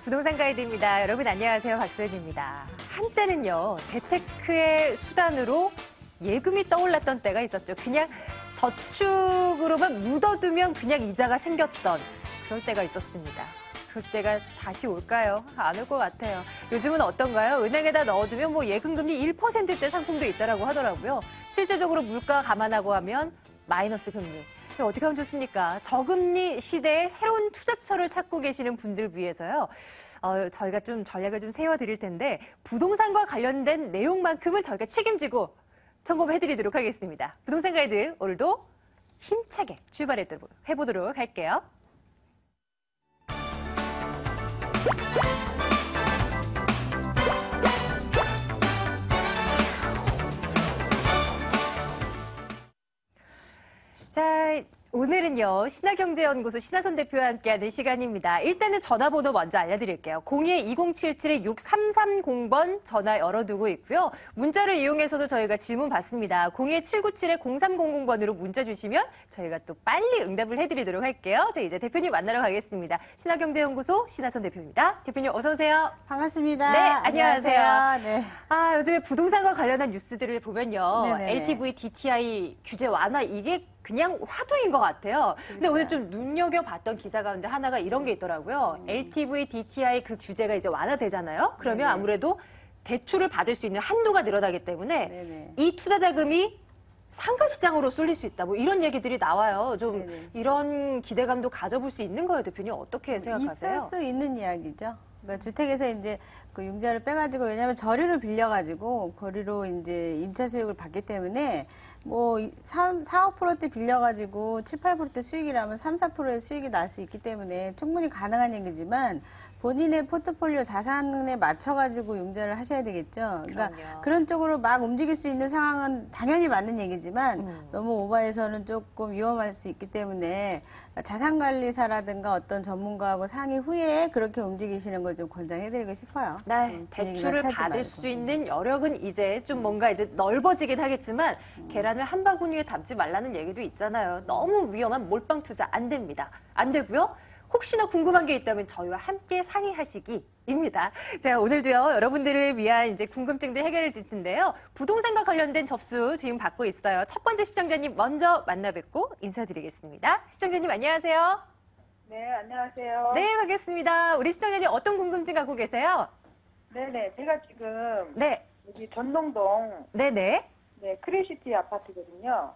부동산 가이드입니다. 여러분 안녕하세요. 박소연입니다. 한때는요. 재테크의 수단으로 예금이 떠올랐던 때가 있었죠. 그냥 저축으로만 묻어두면 그냥 이자가 생겼던 그럴 때가 있었습니다. 그럴 때가 다시 올까요? 안 올 것 같아요. 요즘은 어떤가요? 은행에다 넣어두면 뭐 예금금리 1%대 상품도 있다라고 하더라고요. 실제적으로 물가 감안하고 하면 마이너스 금리. 어떻게 하면 좋습니까? 저금리 시대에 새로운 투자처를 찾고 계시는 분들 위해서요. 저희가 좀 전략을 좀 세워드릴 텐데 부동산과 관련된 내용만큼은 저희가 책임지고 점검해드리도록 하겠습니다. 부동산 가이드 오늘도 힘차게 출발해보도록 할게요. 자, 오늘은요. 신화경제연구소 신하선 대표와 함께하는 시간입니다. 일단은 전화번호 먼저 알려드릴게요. 02-2077-6330번 전화 열어두고 있고요. 문자를 이용해서도 저희가 질문 받습니다. 02-797-0300번으로 문자 주시면 저희가 또 빨리 응답을 해드리도록 할게요. 자, 이제 대표님 만나러 가겠습니다. 신화경제연구소 신하선 대표입니다. 대표님 어서 오세요. 반갑습니다. 네, 안녕하세요. 네. 요즘에 부동산과 관련한 뉴스들을 보면요. 네네네. LTV, DTI 규제 완화 이게 그냥 화두인 것 같아요. 근데 오늘 좀 눈여겨봤던 기사 가운데 하나가 이런 게 있더라고요. LTV, DTI 그 규제가 이제 완화되잖아요. 그러면 네네. 아무래도 대출을 받을 수 있는 한도가 늘어나기 때문에 네네. 이 투자 자금이 상가시장으로 쏠릴 수 있다. 뭐 이런 얘기들이 나와요. 좀 네네. 이런 기대감도 가져볼 수 있는 거예요, 대표님. 어떻게 생각하세요? 있을 수 있는 이야기죠. 그러니까 주택에서 이제 그 융자를 빼가지고, 왜냐하면 저리로 빌려가지고 거리로 이제 임차 수익을 받기 때문에 뭐 4, 5%대 빌려가지고 7, 8%대 수익이라면 3, 4%의 수익이 날 수 있기 때문에 충분히 가능한 얘기지만 본인의 포트폴리오 자산에 맞춰가지고 융자를 하셔야 되겠죠. 그러니까 그럼요. 그런 쪽으로 막 움직일 수 있는 상황은 당연히 맞는 얘기지만 너무 오버해서는 조금 위험할 수 있기 때문에 자산관리사라든가 어떤 전문가하고 상의 후에 그렇게 움직이시는 걸 좀 권장해드리고 싶어요. 네, 대출을 타지 받을 말고. 수 있는 여력은 이제 좀 뭔가 이제 넓어지긴 하겠지만 계란을 한 바구니에 담지 말라는 얘기도 있잖아요. 너무 위험한 몰빵 투자 안 됩니다. 안 되고요. 혹시나 궁금한 게 있다면 저희와 함께 상의하시기입니다. 제가 오늘도요, 여러분들을 위한 이제 궁금증들 해결해 드릴 텐데요. 부동산과 관련된 접수 지금 받고 있어요. 첫 번째 시청자님 먼저 만나 뵙고 인사드리겠습니다. 시청자님 안녕하세요. 네, 안녕하세요. 네, 반갑습니다. 우리 시청자님 어떤 궁금증 갖고 계세요? 네네, 제가 지금 네, 여기 전동동 네네. 네, 크레시티 아파트거든요.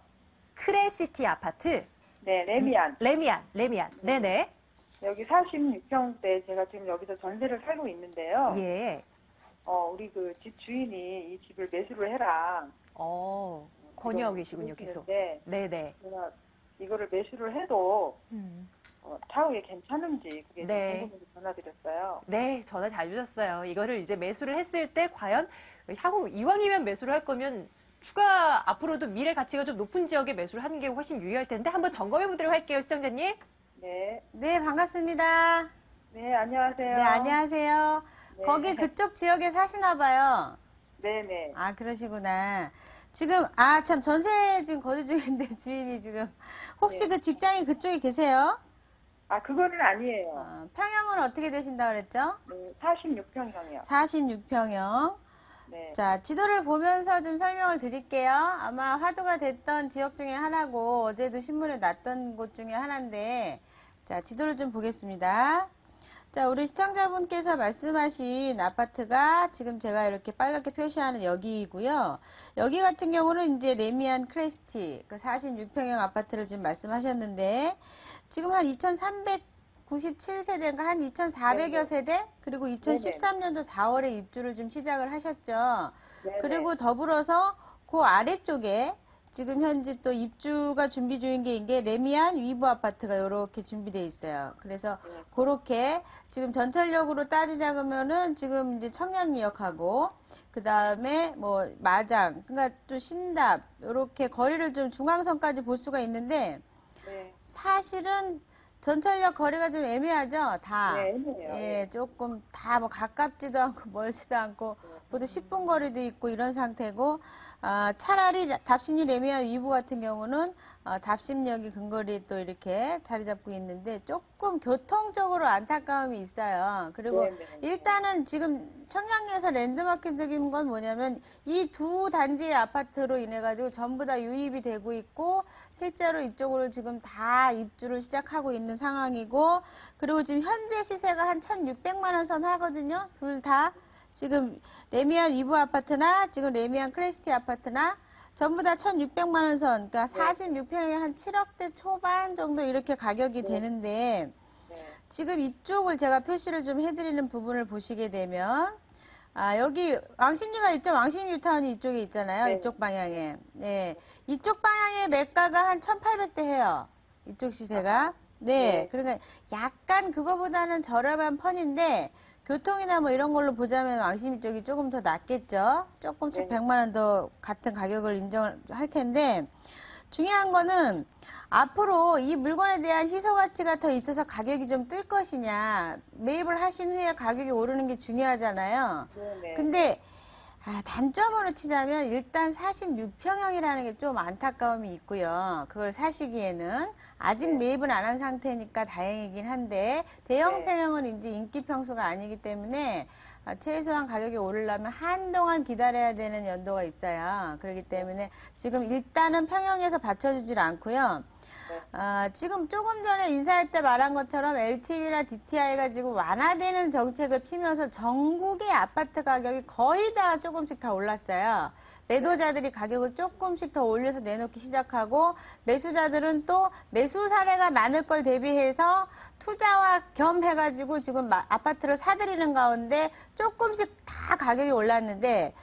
크레시티 아파트, 네, 레미안. 레미안. 네네. 여기 46평대 제가 지금 여기서 전세를 살고 있는데요. 예. 우리 그 집 주인이 이 집을 매수를 해라. 권유하고 계시군요, 계속. 네, 네네. 제가 이거를 매수를 해도 차후에 괜찮은지 그게 좀 네. 궁금해서 전화드렸어요. 네, 전화 잘 주셨어요. 이거를 이제 매수를 했을 때 과연 향후 이왕이면 매수를 할 거면 추가 앞으로도 미래 가치가 좀 높은 지역에 매수를 하는 게 훨씬 유리할 텐데 한번 점검해 보도록 할게요, 시청자님. 네, 네, 반갑습니다. 네, 안녕하세요. 네, 안녕하세요. 네. 거기 그쪽 지역에 사시나 봐요. 네네. 아, 그러시구나. 지금, 참, 전세 지금 거주 중인데 주인이 지금, 혹시 네. 그 직장이 그쪽에 계세요? 그거는 아니에요. 평형은 어떻게 되신다 그랬죠? 네, 46평형이요. 46평형. 네. 자, 지도를 보면서 좀 설명을 드릴게요. 아마 화두가 됐던 지역 중에 하나고, 어제도 신문에 났던 곳 중에 하나인데, 자, 지도를 좀 보겠습니다. 자, 우리 시청자분께서 말씀하신 아파트가 지금 제가 이렇게 빨갛게 표시하는 여기이고요. 여기 같은 경우는 이제 레미안 크레시티, 그 46평형 아파트를 지금 말씀하셨는데, 지금 한 2397세대인가 한 2400여 네네. 세대? 그리고 2013년도 4월에 입주를 좀 시작을 하셨죠. 네네. 그리고 더불어서 그 아래쪽에 지금 현재 또 입주가 준비 중인 게 이게 레미안 위브 아파트가 이렇게 준비되어 있어요. 그래서 네. 그렇게 지금 전철역으로 따지자면은 지금 이제 청량리역하고 그 다음에 뭐 마장, 그러니까 또 신답 이렇게 거리를 좀 중앙선까지 볼 수가 있는데 네. 사실은 전철역 거리가 좀 애매하죠? 다. 네, 애매해요. 예, 조금 다 뭐 가깝지도 않고 멀지도 않고 모두 10분 거리도 있고 이런 상태고 차라리 답심리 레미안 위브 같은 경우는 답심역이 근거리에 또 이렇게 자리 잡고 있는데 조금 교통적으로 안타까움이 있어요. 그리고 네, 네. 일단은 지금 청량리에서 랜드마크적인 건 뭐냐면 이 두 단지의 아파트로 인해 가지고 전부 다 유입이 되고 있고 실제로 이쪽으로 지금 다 입주를 시작하고 있는 상황이고 그리고 지금 현재 시세가 한 1,600만 원 선 하거든요. 둘 다. 지금 레미안 위브 아파트나 지금 레미안 크레스티 아파트나 전부 다 1,600만 원 선, 그러니까 46평에 한 7억대 초반 정도 이렇게 가격이 되는데 네. 지금 이쪽을 제가 표시를 좀 해드리는 부분을 보시게 되면 여기 왕십리가 있죠? 왕십 뉴타운이 이쪽에 있잖아요. 네. 이쪽 방향에. 네. 이쪽 방향의 매가가 한 1,800대 해요. 이쪽 시세가. 네. 네. 그러니까 약간 그거보다는 저렴한 편인데 교통이나 뭐 이런 걸로 보자면 왕십리 쪽이 조금 더 낫겠죠? 조금씩 네. 100만 원 더 같은 가격을 인정을 할 텐데 중요한 거는 앞으로 이 물건에 대한 희소 가치가 더 있어서 가격이 좀 뜰 것이냐 매입을 하신 후에 가격이 오르는 게 중요하잖아요. 네, 네. 근데 단점으로 치자면 일단 46평형이라는 게 좀 안타까움이 있고요. 그걸 사시기에는 아직 네. 매입은 안 한 상태니까 다행이긴 한데 대형 네. 평형은 이제 인기 평수가 아니기 때문에 최소한 가격이 오르려면 한동안 기다려야 되는 연도가 있어요. 그렇기 때문에 지금 일단은 평형에서 받쳐주질 않고요. 지금 조금 전에 인사할 때 말한 것처럼 LTV나 DTI가 지금 완화되는 정책을 피면서 전국의 아파트 가격이 거의 다 조금씩 다 올랐어요. 매도자들이 가격을 조금씩 더 올려서 내놓기 시작하고 매수자들은 또 매수 사례가 많을 걸 대비해서 투자와 겸 해가지고 지금 아파트를 사들이는 가운데 조금씩 다 가격이 올랐는데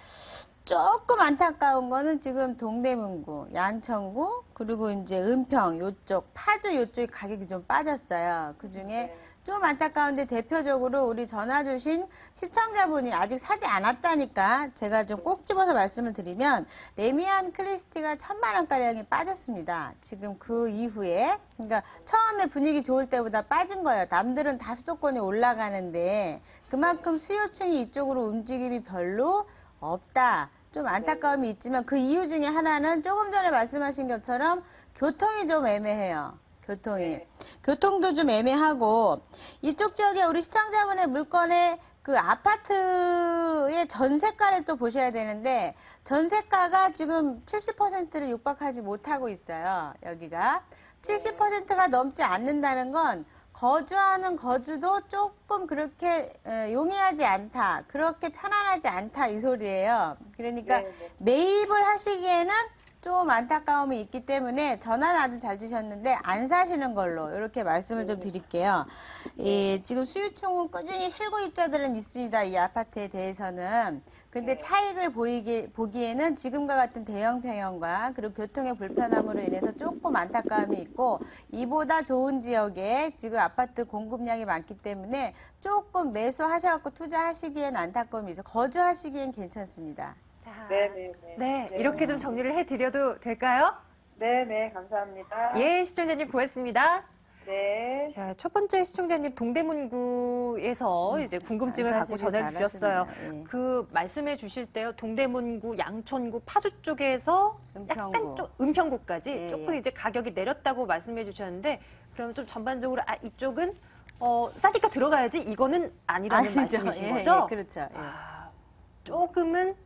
조금 안타까운 거는 지금 동대문구, 양천구, 그리고 이제 은평 요쪽, 파주 요쪽이 가격이 좀 빠졌어요. 그 중에 네. 좀 안타까운데 대표적으로 우리 전화 주신 시청자분이 아직 사지 않았다니까 제가 좀 꼭 집어서 말씀을 드리면 레미안 크리스티가 1,000만 원가량이 빠졌습니다. 지금 그 이후에 그러니까 처음에 분위기 좋을 때보다 빠진 거예요. 남들은 다 수도권에 올라가는데 그만큼 수요층이 이쪽으로 움직임이 별로 없다. 좀 안타까움이 있지만 그 이유 중에 하나는 조금 전에 말씀하신 것처럼 교통이 좀 애매해요. 교통이. 네. 교통도 좀 애매하고 이쪽 지역에 우리 시청자분의 물건의 그 아파트의 전세가를 또 보셔야 되는데 전세가가 지금 70%를 육박하지 못하고 있어요. 여기가. 70%가 넘지 않는다는 건 거주하는 거주도 조금 그렇게 용이하지 않다. 그렇게 편안하지 않다 이 소리예요. 그러니까 네, 네. 매입을 하시기에는 좀 안타까움이 있기 때문에 전화는 아주 잘 주셨는데 안 사시는 걸로 이렇게 말씀을 좀 드릴게요. 지금 수요층은 꾸준히 실고 입자들은 있습니다. 이 아파트에 대해서는. 근데 차익을 보기에는 지금과 같은 대형 평형과 그리고 교통의 불편함으로 인해서 조금 안타까움이 있고 이보다 좋은 지역에 지금 아파트 공급량이 많기 때문에 조금 매수하셔갖고 투자하시기엔 안타까움이 있어. 거주하시기엔 괜찮습니다. 자, 네. 네, 이렇게 좀 정리를 해드려도 될까요? 네, 네. 감사합니다. 예, 시청자님 고맙습니다. 네. 자, 첫 번째 시청자님 동대문구에서 이제 궁금증을 안 갖고 사시길 전화 주셨어요. 잘하시네요. 예. 그 말씀해 주실 때요. 동대문구, 양천구, 파주 쪽에서 약간 은평구. 좀 은평구까지 예, 조금 예. 이제 가격이 내렸다고 말씀해 주셨는데 그러면 좀 전반적으로 이쪽은 싸니까 들어가야지 이거는 아니라는 말씀이신 예, 거죠? 예, 그렇죠. 예. 조금은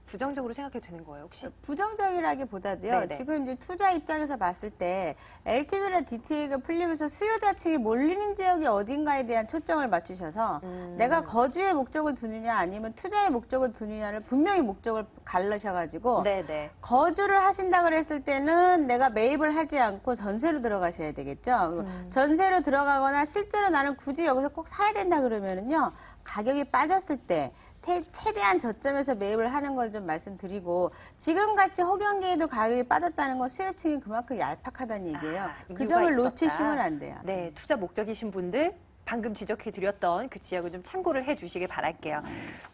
부정적으로 생각해도 되는 거예요, 혹시? 부정적이라기보다도요. 네네. 지금 이제 투자 입장에서 봤을 때 LTV나 DTA가 풀리면서 수요자층이 몰리는 지역이 어딘가에 대한 초점을 맞추셔서 내가 거주의 목적을 두느냐 아니면 투자의 목적을 두느냐를 분명히 목적을 갈르셔가지고 네네. 거주를 하신다 그랬을 때는 내가 매입을 하지 않고 전세로 들어가셔야 되겠죠. 그리고 전세로 들어가거나 실제로 나는 굳이 여기서 꼭 사야 된다 그러면은요. 가격이 빠졌을 때 최대한 저점에서 매입을 하는 걸 좀 말씀드리고 지금같이 호경기에도 가격이 빠졌다는 건 수요층이 그만큼 얄팍하다는 얘기예요. 그 이유가 점을 있었다. 놓치시면 안 돼요. 네, 투자 목적이신 분들 방금 지적해 드렸던 그 지역을 좀 참고를 해 주시길 바랄게요.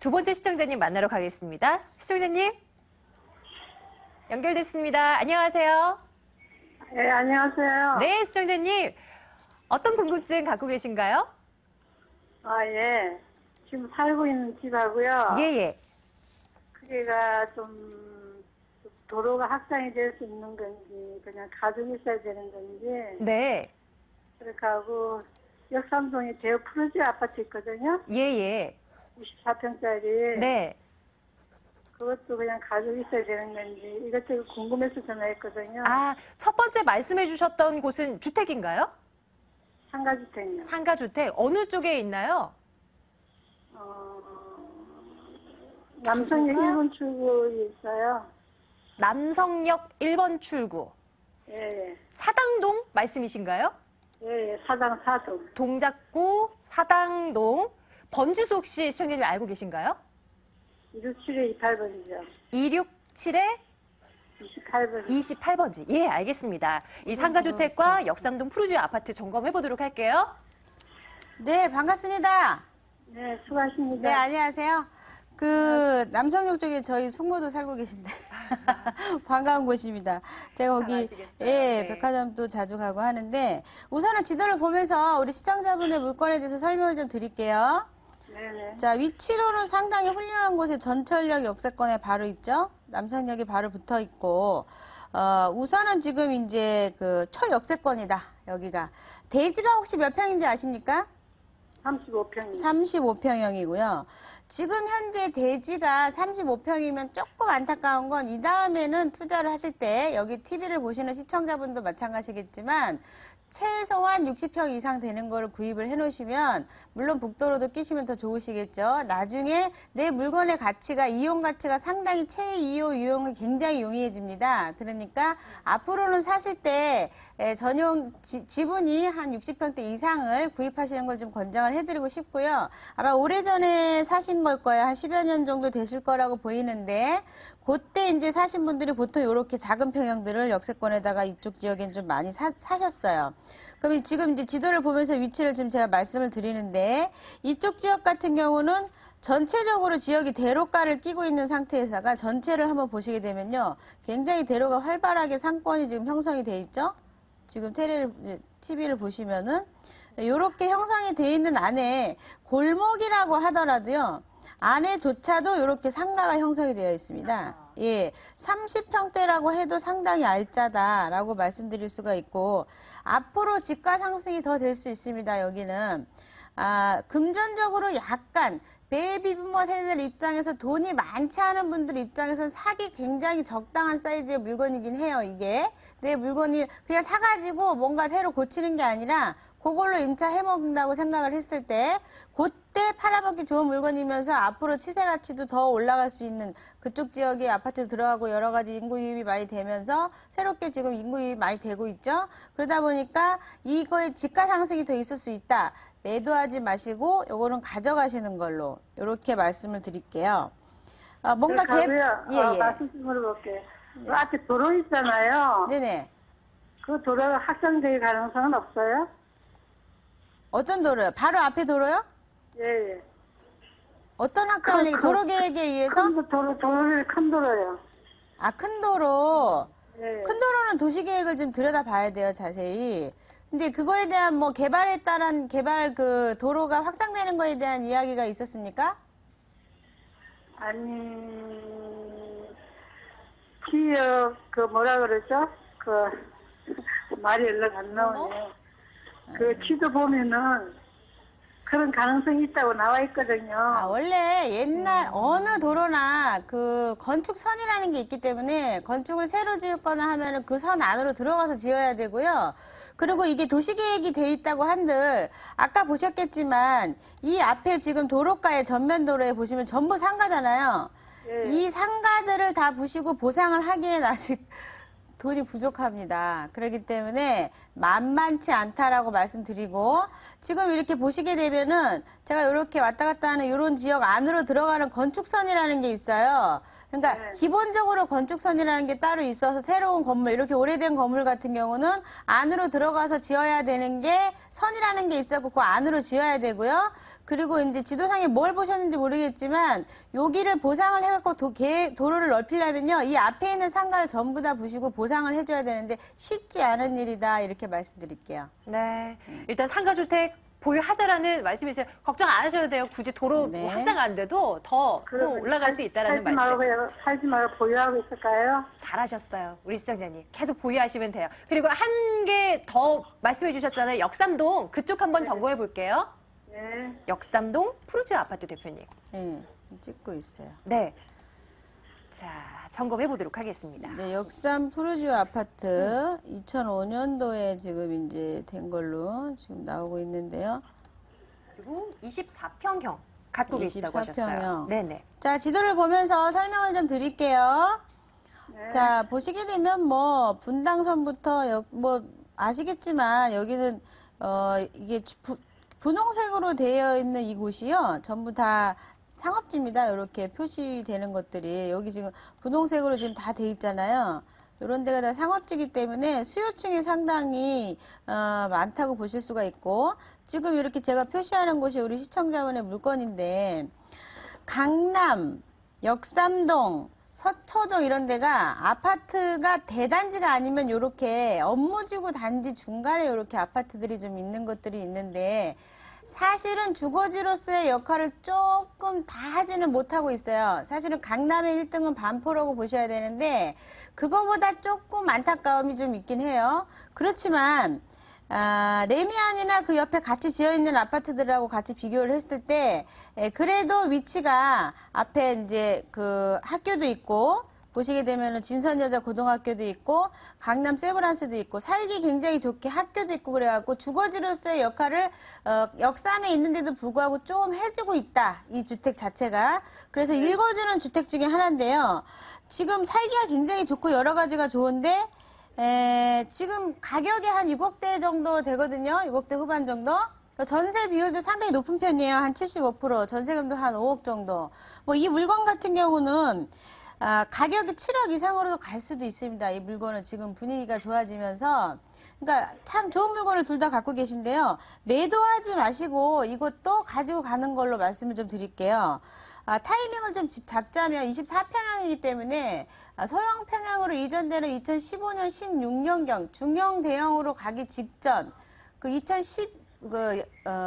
두 번째 시청자님 만나러 가겠습니다. 시청자님 연결됐습니다. 안녕하세요. 네, 안녕하세요. 네, 시청자님. 어떤 궁금증 갖고 계신가요? 아, 예. 지금 살고 있는 집하고요. 예, 예. 그게가 좀 도로가 확장이 될 수 있는 건지, 그냥 가족이 있어야 되는 건지, 네. 그렇게 하고, 역삼동에 대우 프로지 아파트 있거든요. 예, 예. 24평짜리. 네. 그것도 그냥 가족이 있어야 되는 건지, 이것저것 궁금해서 전화했거든요. 아, 첫 번째 말씀해 주셨던 곳은 주택인가요? 상가주택이요. 상가주택. 어느 쪽에 있나요? 남성역 주소가? 1번 출구에 있어요. 남성역 1번 출구. 예, 예. 사당동 말씀이신가요? 예, 예. 사당 4동. 동작구 사당동. 번지수 혹시 시청자님 알고 계신가요? 267에 28번이죠. 267에 28번. 28번지. 예, 알겠습니다. 이 상가주택과 역삼동 푸르지오 아파트 점검해 보도록 할게요. 네, 반갑습니다. 네, 수고하십니다. 네, 안녕하세요. 그 남성역 쪽에 저희 숙모도 살고 계신데 반가운 곳입니다. 제가 거기 아시겠어요? 예, 네. 백화점도 자주 가고 하는데 우선은 지도를 보면서 우리 시청자분의 물건에 대해서 설명을 좀 드릴게요. 네네. 자, 위치로는 상당히 훌륭한 곳에 전철역 역세권에 바로 있죠. 남성역이 바로 붙어 있고, 우선은 지금 이제 그 초역세권이다. 여기가. 대지가 혹시 몇 평인지 아십니까? 35평입니다. 35평형이고요. 지금 현재 대지가 35평이면 조금 안타까운 건 이 다음에는 투자를 하실 때 여기 TV를 보시는 시청자분도 마찬가지겠지만 최소한 60평 이상 되는 거를 구입을 해 놓으시면 물론 북도로도 끼시면 더 좋으시겠죠. 나중에 내 물건의 가치가 이용 가치가 상당히 최이호 유용이 굉장히 용이해집니다. 그러니까 앞으로는 사실 때 전용 지분이 한 60평대 이상을 구입하시는 걸 좀 권장을 해드리고 싶고요. 아마 오래전에 사신 걸 거예요. 한 10여 년 정도 되실 거라고 보이는데 그때 이제 사신 분들이 보통 이렇게 작은 평형들을 역세권에다가 이쪽 지역엔 좀 많이 사셨어요. 그럼 지금 이제 지도를 보면서 위치를 지금 제가 말씀을 드리는데 이쪽 지역 같은 경우는 전체적으로 지역이 대로가를 끼고 있는 상태에다가 전체를 한번 보시게 되면요. 굉장히 대로가 활발하게 상권이 지금 형성이 돼 있죠. 지금 TV를 보시면은 이렇게 형성이 돼 있는 안에 골목이라고 하더라도요. 안에조차도 이렇게 상가가 형성이 되어 있습니다. 예, 30평대라고 해도 상당히 알짜다라고 말씀드릴 수가 있고 앞으로 집가 상승이 더 될 수 있습니다. 여기는 금전적으로 약간 베이비부모 세대들 입장에서 돈이 많지 않은 분들 입장에서는 사기 굉장히 적당한 사이즈의 물건이긴 해요. 이게 내 물건이 그냥 사가지고 뭔가 새로 고치는 게 아니라 그걸로 임차 해먹는다고 생각을 했을 때 그때 팔아먹기 좋은 물건이면서 앞으로 시세 가치도 더 올라갈 수 있는 그쪽 지역에 아파트 들어가고 여러 가지 인구 유입이 많이 되면서 새롭게 지금 인구 유입이 많이 되고 있죠. 그러다 보니까 이거의 집가 상승이 더 있을 수 있다. 매도하지 마시고 요거는 가져가시는 걸로 이렇게 말씀을 드릴게요. 뭔가 그렇고요. 말씀 좀 물어볼게요. 그 앞에 도로 있잖아요. 네네. 그 도로가 확장될 가능성은 없어요? 어떤 도로요? 바로 앞에 도로요? 예, 예. 어떤 확장을 도로 계획에 의해서? 도로를 큰 도로요. 큰 도로. 예. 큰 도로는 도시 계획을 좀 들여다 봐야 돼요, 자세히. 근데 그거에 대한 뭐 개발에 따른 그 도로가 확장되는 거에 대한 이야기가 있었습니까? 아니, 지역, 뭐라 그러죠? 말이 연락 안 나오네. 지도 보면은 그런 가능성이 있다고 나와 있거든요. 원래 옛날 어느 도로나 그 건축선이라는 게 있기 때문에 건축을 새로 지었거나 하면은 그 선 안으로 들어가서 지어야 되고요. 그리고 이게 도시계획이 돼 있다고 한들 아까 보셨겠지만 이 앞에 지금 도로가에 전면 도로에 보시면 전부 상가잖아요. 예. 이 상가들을 다 부시고 보상을 하기엔 아직 돈이 부족합니다. 그렇기 때문에 만만치 않다라고 말씀드리고 지금 이렇게 보시게 되면은 제가 이렇게 왔다 갔다 하는 이런 지역 안으로 들어가는 건축선이라는 게 있어요. 그러니까 네. 기본적으로 건축선이라는 게 따로 있어서 새로운 건물, 이렇게 오래된 건물 같은 경우는 안으로 들어가서 지어야 되는 게 선이라는 게 있었고 그 안으로 지어야 되고요. 그리고 이제 지도상에 뭘 보셨는지 모르겠지만 여기를 보상을 해갖고 도로를 넓히려면요. 이 앞에 있는 상가를 전부 다 부시고 보상을 해줘야 되는데 쉽지 않은 일이다 이렇게 말씀드릴게요. 네. 일단 상가주택 보유하자라는 말씀이세요. 걱정 안 하셔도 돼요. 굳이 도로 네. 뭐 확장 안 돼도 더 그러면 올라갈 수 있다라는 살지 말씀. 말고, 살지 말고 보유하고 있을까요? 잘하셨어요. 우리 시청자님. 계속 보유하시면 돼요. 그리고 한 개 더 말씀해 주셨잖아요. 역삼동 그쪽 한번 점검해 볼게요. 네. 역삼동 푸르지오 아파트 대표님. 네, 지금 찍고 있어요. 네. 자, 점검해 보도록 하겠습니다. 네, 역삼 푸르지오 아파트 2005년도에 지금 이제 된 걸로 지금 나오고 있는데요. 그리고 24평형 갖고 계시다고 24평형. 하셨어요. 네네. 자, 지도를 보면서 설명을 좀 드릴게요. 네. 자, 보시게 되면 뭐 분당선부터 뭐 아시겠지만 여기는 이게 분홍색으로 되어 있는 이곳이요. 전부 다 상업지입니다. 이렇게 표시되는 것들이 여기 지금 분홍색으로 지금 다 돼 있잖아요. 이런 데가 다 상업지이기 때문에 수요층이 상당히 많다고 보실 수가 있고 지금 이렇게 제가 표시하는 곳이 우리 시청자분의 물건인데 강남, 역삼동, 서초동 이런 데가 아파트가 대단지가 아니면 이렇게 업무지구 단지 중간에 이렇게 아파트들이 좀 있는 것들이 있는데 사실은 주거지로서의 역할을 조금 다 하지는 못하고 있어요. 사실은 강남의 1등은 반포라고 보셔야 되는데 그거보다 조금 안타까움이 좀 있긴 해요. 그렇지만 레미안이나 그 옆에 같이 지어있는 아파트들하고 같이 비교를 했을 때 그래도 위치가 앞에 이제 그 학교도 있고 보시게 되면은 진선여자고등학교도 있고 강남 세브란스도 있고 살기 굉장히 좋게 학교도 있고 그래갖고 주거지로서의 역할을 역삼에 있는데도 불구하고 좀 해주고 있다. 이 주택 자체가. 그래서 읽어주는 주택 중에 하나인데요. 지금 살기가 굉장히 좋고 여러 가지가 좋은데 지금 가격이 한 6억대 정도 되거든요. 6억대 후반 정도. 전세 비율도 상당히 높은 편이에요. 한 75%. 전세금도 한 5억 정도. 뭐 이 물건 같은 경우는 가격이 7억 이상으로도 갈 수도 있습니다. 이 물건은 지금 분위기가 좋아지면서. 그러니까 참 좋은 물건을 둘 다 갖고 계신데요. 매도하지 마시고 이것도 가지고 가는 걸로 말씀을 좀 드릴게요. 타이밍을 좀 잡자면 24평형이기 때문에 소형 평형으로 이전되는 2015년, 16년경 중형 대형으로 가기 직전 그 2010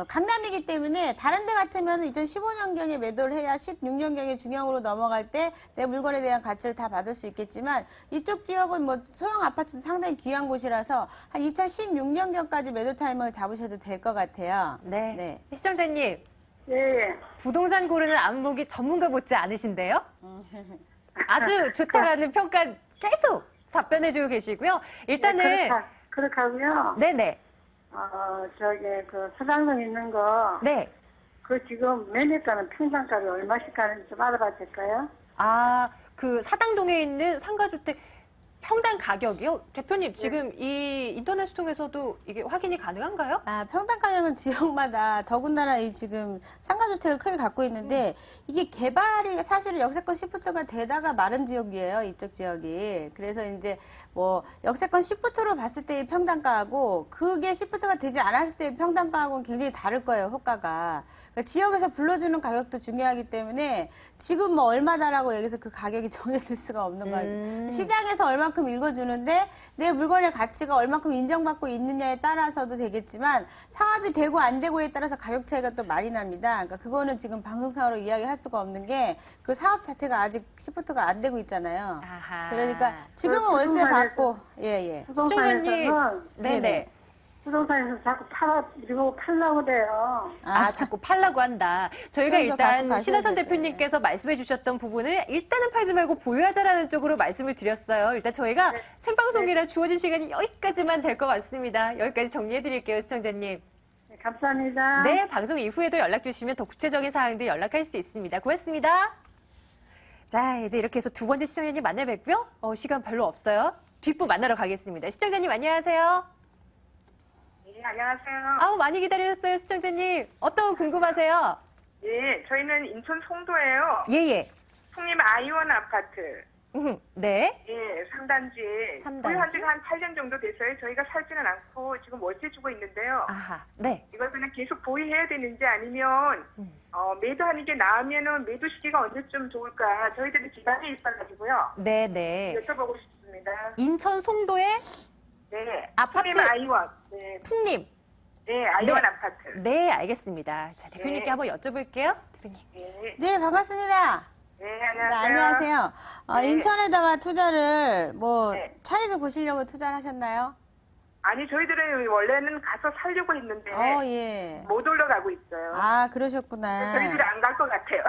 강남이기 때문에 다른 데 같으면 2015년경에 매도를 해야 16년경에 중형으로 넘어갈 때 내 물건에 대한 가치를 다 받을 수 있겠지만 이쪽 지역은 뭐 소형 아파트도 상당히 귀한 곳이라서 한 2016년경까지 매도 타이밍을 잡으셔도 될 것 같아요. 네. 네. 시청자님, 예. 부동산 고르는 안목이 전문가 못지 않으신데요? 아주 좋다라는 평가 계속 답변해주고 계시고요. 일단은 그렇게 하고요. 네네. 저기, 그, 서당동 있는 거. 네. 그 지금 매매가는 평당가가 얼마씩 가는지 좀 알아봐도 될까요? 그 사당동에 있는 상가주택 평당 가격이요? 대표님, 지금 이 인터넷 통해서도 이게 확인이 가능한가요? 평당 가격은 지역마다 더군다나 이 지금 상가주택을 크게 갖고 있는데 이게 개발이 사실은 역세권 시프트가 되다가 마른 지역이에요. 이쪽 지역이. 그래서 이제 뭐 역세권 시프트로 봤을 때의 평당가하고 그게 시프트가 되지 않았을 때의 평당가하고는 굉장히 다를 거예요. 호가가. 그러니까 지역에서 불러주는 가격도 중요하기 때문에 지금 뭐 얼마다라고 여기서 그 가격이 정해질 수가 없는 거예요. 시장에서 얼마큼 읽어주는데 내 물건의 가치가 얼마큼 인정받고 있느냐에 따라서도 되겠지만 사업이 되고 안 되고에 따라서 가격 차이가 또 많이 납니다. 그러니까 그거는 지금 방송상으로 이야기할 수가 없는 게 그 사업 자체가 아직 시프트가 안 되고 있잖아요. 아하. 그러니까 지금은 월세 받고 예예. 시청자님, 네네. 네네. 부동산에서 자꾸 그리고 팔라고 그래요. 자꾸 팔라고 한다. 저희가 좀더 갖고 일단 가셔야 신하선 될 대표님께서 말씀해 주셨던 부분을 일단은 팔지 말고 보유하자라는 쪽으로 말씀을 드렸어요. 일단 저희가 생방송이라 주어진 시간이 여기까지만 될 것 같습니다. 여기까지 정리해 드릴게요, 시청자님. 네, 감사합니다. 네, 방송 이후에도 연락 주시면 더 구체적인 사항들 연락할 수 있습니다. 고맙습니다. 자, 이제 이렇게 해서 두 번째 시청자님 만나 뵙고요. 시간 별로 없어요. 뒷부 만나러 가겠습니다. 시청자님 안녕하세요. 네, 안녕하세요. 많이 기다리셨어요, 시청자님. 어떤 거 궁금하세요? 예, 저희는 인천 송도예요. 예예. 풍림 아이원 아파트. 네. 예, 3단지에 구입한 지가 한 8년 정도 됐어요. 저희가 살지는 않고 지금 월세 주고 있는데요. 아하, 네. 이걸 그냥 계속 보유해야 되는지 아니면 매도하는 게 나으면은 매도 시기가 언제쯤 좋을까? 저희들이 지방에 있어가지고요. 네네. 여쭤보고 싶습니다. 인천 송도의 네. 아파트 풍림 아이원. 네. 풍림. 네, 아이원 네. 아파트. 네, 알겠습니다. 자, 대표님께 네. 한번 여쭤볼게요. 대표님. 네. 네, 반갑습니다. 네, 네, 안녕하세요. 안녕하세요. 네. 인천에다가 투자를 네. 차익을 보시려고 투자를 하셨나요? 아니, 저희들은 원래는 가서 살려고 했는데 예. 못 올라가고 있어요. 아, 그러셨구나. 저희들이 안 갈 것 같아요.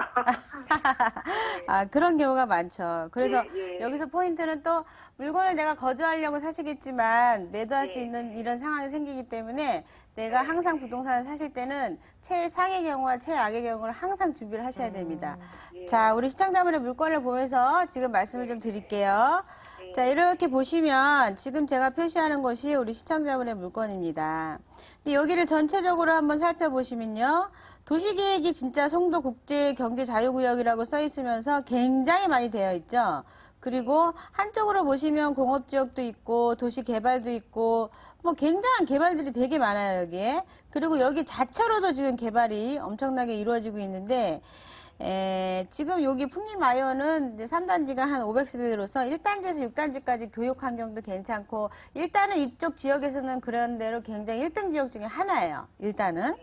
아, 그런 경우가 많죠. 그래서 예, 예. 여기서 포인트는 또 물건을 내가 거주하려고 사시겠지만 매도할 수 예. 있는 이런 상황이 생기기 때문에 내가 항상 부동산을 사실 때는 최상의 경우와 최악의 경우를 항상 준비를 하셔야 됩니다. 예. 자, 우리 시청자분의 물건을 보면서 지금 말씀을 좀 드릴게요. 자, 이렇게 보시면 지금 제가 표시하는 것이 우리 시청자분의 물건입니다. 근데 여기를 전체적으로 한번 살펴보시면요. 도시계획이 진짜 송도국제경제자유구역이라고 써 있으면서 굉장히 많이 되어 있죠. 그리고 한쪽으로 보시면 공업지역도 있고 도시개발도 있고 뭐 굉장한 개발들이 되게 많아요, 여기에. 그리고 여기 자체로도 지금 개발이 엄청나게 이루어지고 있는데 지금 여기 풍림아이언은 3단지가 한 500세대로서 1단지에서 6단지까지 교육 환경도 괜찮고 일단은 이쪽 지역에서는 그런 대로 굉장히 1등 지역 중에 하나예요. 일단은.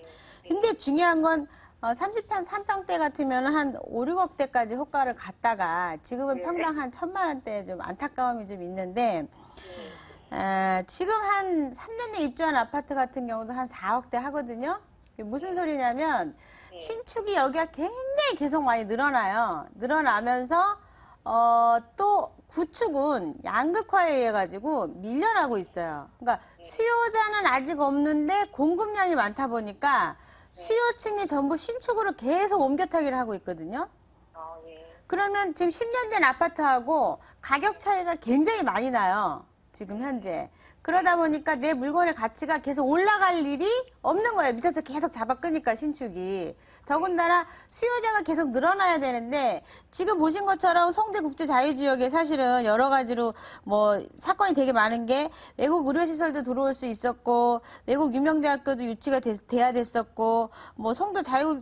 근데 중요한 건 30평, 3평대 같으면 한 5, 6억대까지 호가를 갔다가 지금은 평당 한 1,000만 원대 좀 안타까움이 좀 있는데 지금 한 3년에 입주한 아파트 같은 경우도 한 4억대 하거든요. 무슨 소리냐면 신축이 여기가 굉장히 계속 많이 늘어나요. 늘어나면서 또 구축은 양극화에 의해 가지고 밀려나고 있어요. 그러니까 수요자는 아직 없는데 공급량이 많다 보니까 수요층이 전부 신축으로 계속 옮겨타기를 하고 있거든요. 그러면 지금 10년 된 아파트하고 가격 차이가 굉장히 많이 나요. 지금 현재. 그러다 보니까 내 물건의 가치가 계속 올라갈 일이 없는 거예요. 밑에서 계속 잡아 끄니까 신축이. 더군다나 수요자가 계속 늘어나야 되는데 지금 보신 것처럼 송대국제자유지역에 사실은 여러 가지로 뭐 사건이 되게 많은 게 외국 의료시설도 들어올 수 있었고 외국 유명대학교도 유치가 돼야 됐었고 뭐 송도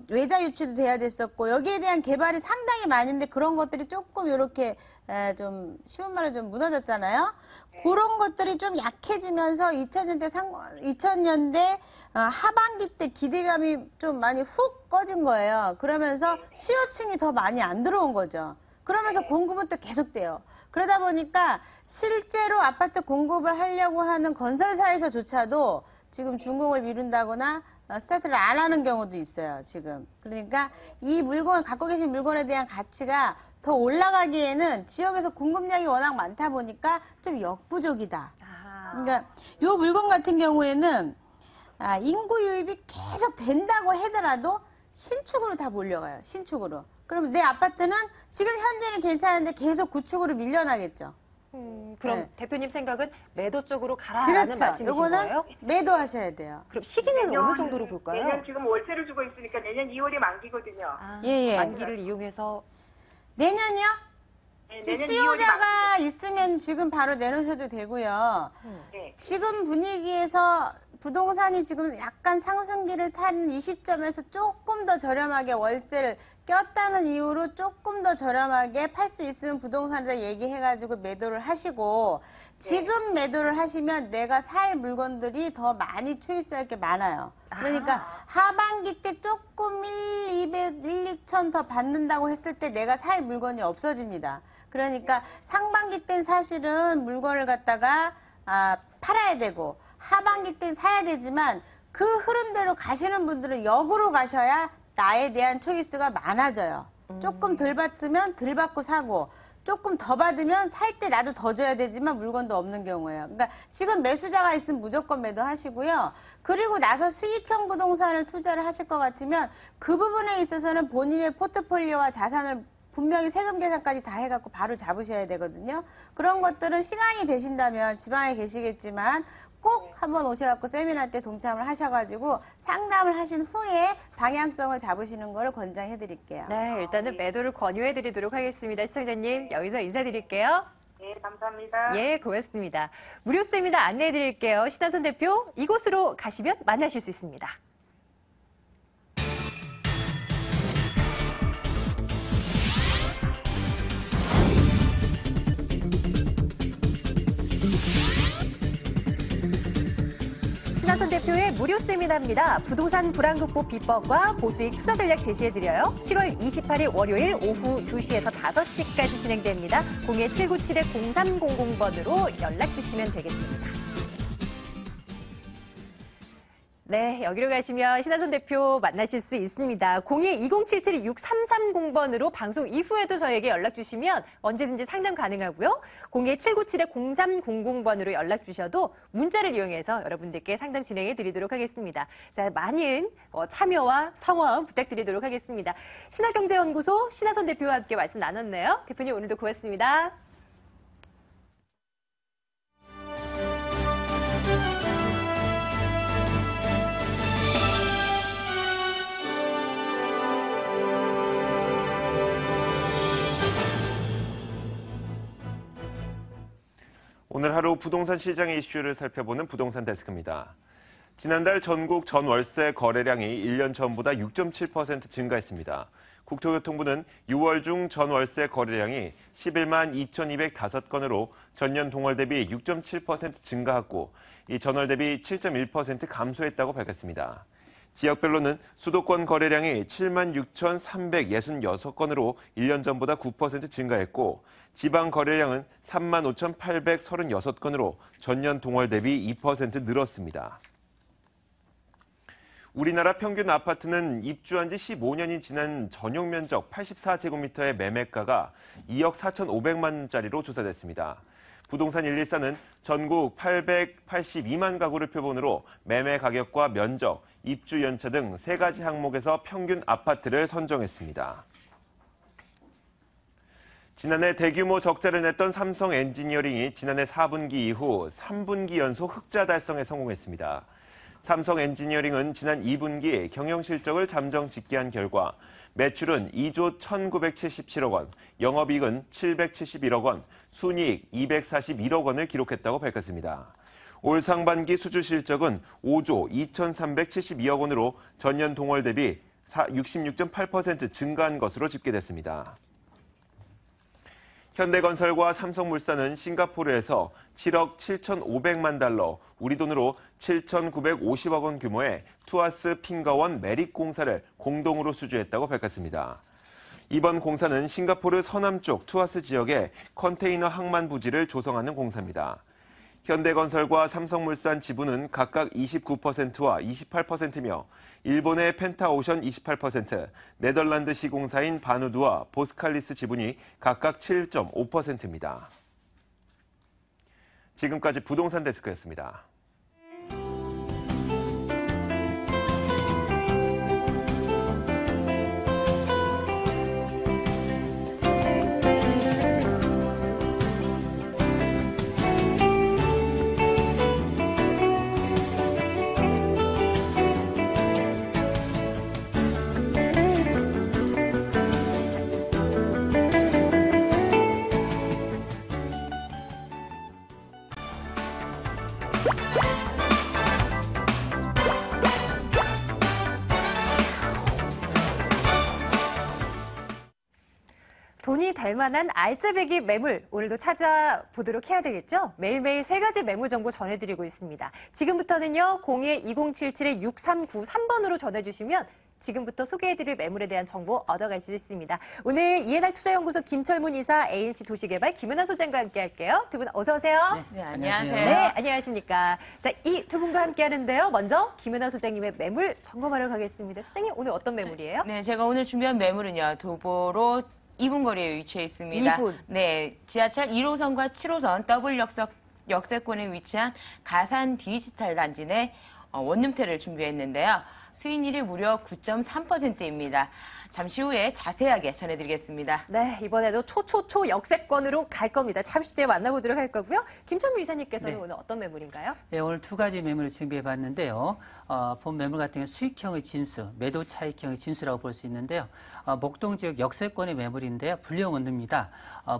외자 유치도 돼야 됐었고 여기에 대한 개발이 상당히 많은데 그런 것들이 조금 이렇게 좀 쉬운 말로 좀 무너졌잖아요. 그런 것들이 좀 약해지면서 2000년대 하반기 때 기대감이 좀 많이 훅 꺼진 거예요. 그러면서 수요층이 더 많이 안 들어온 거죠. 그러면서 공급은 또 계속돼요. 그러다 보니까 실제로 아파트 공급을 하려고 하는 건설사에서조차도 지금 준공을 미룬다거나 스타트를 안 하는 경우도 있어요, 지금. 그러니까 이 물건, 갖고 계신 물건에 대한 가치가 더 올라가기에는 지역에서 공급량이 워낙 많다 보니까 좀 역부족이다. 그러니까 이 물건 같은 경우에는 인구 유입이 계속 된다고 하더라도 신축으로 다 몰려가요, 신축으로. 그러면 내 아파트는 지금 현재는 괜찮은데 계속 구축으로 밀려나겠죠. 그럼 네. 대표님 생각은 매도 쪽으로 가라라는 그렇죠. 말씀이신 요거는 거예요? 매도하셔야 돼요. 그럼 시기는 어느 정도로 볼까요? 내년 지금 월세를 주고 있으니까 내년 2월이 만기거든요. 예. 만기를 이용해서 내년이요? 네, 지금 내년 2월이 수요자가 있으면 지금 바로 내놓으셔도 되고요. 네. 지금 분위기에서 부동산이 지금 약간 상승기를 탄 이 시점에서 조금 더 저렴하게 월세를 꼈다는 이유로 조금 더 저렴하게 팔 수 있으면 부동산에다 얘기해가지고 매도를 하시고 지금 매도를 하시면 내가 살 물건들이 더 많이 초이스할 게 많아요. 그러니까 하반기 때 조금 2천 더 받는다고 했을 때 내가 살 물건이 없어집니다. 그러니까 상반기 땐 사실은 물건을 갖다가 팔아야 되고 하반기 땐 사야 되지만 그 흐름대로 가시는 분들은 역으로 가셔야 나에 대한 초이스가 많아져요. 조금 덜 받으면 덜 받고 사고 조금 더 받으면 살 때 나도 더 줘야 되지만 물건도 없는 경우예요. 그러니까 지금 매수자가 있으면 무조건 매도하시고요. 그리고 나서 수익형 부동산을 투자를 하실 것 같으면 그 부분에 있어서는 본인의 포트폴리오와 자산을 분명히 세금 계산까지 다 해갖고 바로 잡으셔야 되거든요. 그런 것들은 시간이 되신다면 지방에 계시겠지만 꼭 한번 오셔갖고 세미나 때 동참을 하셔가지고 상담을 하신 후에 방향성을 잡으시는 거를 권장해 드릴게요. 네, 일단은 매도를 권유해 드리도록 하겠습니다. 시청자님, 여기서 인사드릴게요. 네, 감사합니다. 예, 고맙습니다. 무료 세미나 안내해 드릴게요. 신하선 대표, 이곳으로 가시면 만나실 수 있습니다. 신하선 대표의 무료 세미나입니다. 부동산 불안 극복 비법과 고수익 투자 전략 제시해드려요. 7월 28일 월요일 오후 2시에서 5시까지 진행됩니다. 02797-0300번으로 연락 주시면 되겠습니다. 네, 여기로 가시면 신하선 대표 만나실 수 있습니다. 02-2077-6330번으로 방송 이후에도 저에게 연락 주시면 언제든지 상담 가능하고요. 02-797-0300번으로 연락 주셔도 문자를 이용해서 여러분들께 상담 진행해 드리도록 하겠습니다. 자, 많은 참여와 성원 부탁드리도록 하겠습니다. 신하경제연구소 신하선 대표와 함께 말씀 나눴네요. 대표님 오늘도 고맙습니다. 오늘 하루 부동산 시장의 이슈를 살펴보는 부동산 데스크입니다. 지난달 전국 전월세 거래량이 1년 전보다 6.7% 증가했습니다. 국토교통부는 6월 중 전월세 거래량이 11만 2,205건으로 전년 동월 대비 6.7% 증가했고, 이 전월 대비 7.1% 감소했다고 밝혔습니다. 지역별로는 수도권 거래량이 7만 6,366건으로 1년 전보다 9% 증가했고, 지방 거래량은 3만 5,836건으로 전년 동월 대비 2% 늘었습니다. 우리나라 평균 아파트는 입주한 지 15년이 지난 전용 면적 84제곱미터의 매매가가 2억 4,500만 원짜리로 조사됐습니다. 부동산 114는 전국 882만 가구를 표본으로 매매 가격과 면적, 입주 연차 등 3가지 항목에서 평균 아파트를 선정했습니다. 지난해 대규모 적자를 냈던 삼성 엔지니어링이 지난해 4분기 이후 3분기 연속 흑자 달성에 성공했습니다. 삼성 엔지니어링은 지난 2분기 경영실적을 잠정 집계한 결과 매출은 2조 1,977억 원, 영업이익은 771억 원, 순이익 241억 원을 기록했다고 밝혔습니다. 올 상반기 수주 실적은 5조 2,372억 원으로 전년 동월 대비 66.8% 증가한 것으로 집계됐습니다. 현대건설과 삼성물산은 싱가포르에서 7억 7,500만 달러, 우리 돈으로 7,950억 원 규모의 투아스 핑거원 매립 공사를 공동으로 수주했다고 밝혔습니다. 이번 공사는 싱가포르 서남쪽 투아스 지역의 컨테이너 항만 부지를 조성하는 공사입니다. 현대건설과 삼성물산 지분은 각각 29%와 28%며 일본의 펜타오션 28%, 네덜란드 시공사인 바누드와 보스칼리스 지분이 각각 7.5%입니다. 지금까지 부동산 데스크였습니다. 돈이 될 만한 알짜배기 매물, 오늘도 찾아보도록 해야 되겠죠? 매일매일 3가지 매물 정보 전해드리고 있습니다. 지금부터는요, 02-2077-6393번으로 전해주시면 지금부터 소개해드릴 매물에 대한 정보 얻어갈 수 있습니다. 오늘 이해날 투자연구소 김철문 이사, ANC 도시개발 김은하 소장과 함께 할게요. 두 분 어서 오세요. 네, 안녕하세요. 네, 안녕하십니까. 자, 이 두 분과 함께 하는데요. 먼저 김은하 소장님의 매물 점검하러 가겠습니다. 소장님, 오늘 어떤 매물이에요? 네, 제가 오늘 준비한 매물은요, 도보로 2분 거리에 위치해 있습니다. 2분. 네, 지하철 1호선과 7호선 더블 역세권에 위치한 가산 디지털 단지 내 원룸텔을 준비했는데요. 수익률이 무려 9.3%입니다. 잠시 후에 자세하게 전해드리겠습니다. 네, 이번에도 초초초 역세권으로 갈 겁니다. 잠시 뒤에 만나보도록 할 거고요. 김천무 이사님께서는 네. 오늘 어떤 매물인가요? 네, 오늘 두 가지 매물을 준비해 봤는데요. 본 매물 같은 경우는 수익형의 진수, 매도 차익형의 진수라고 볼 수 있는데요. 목동 지역 역세권의 매물인데요. 불량 원룸입니다.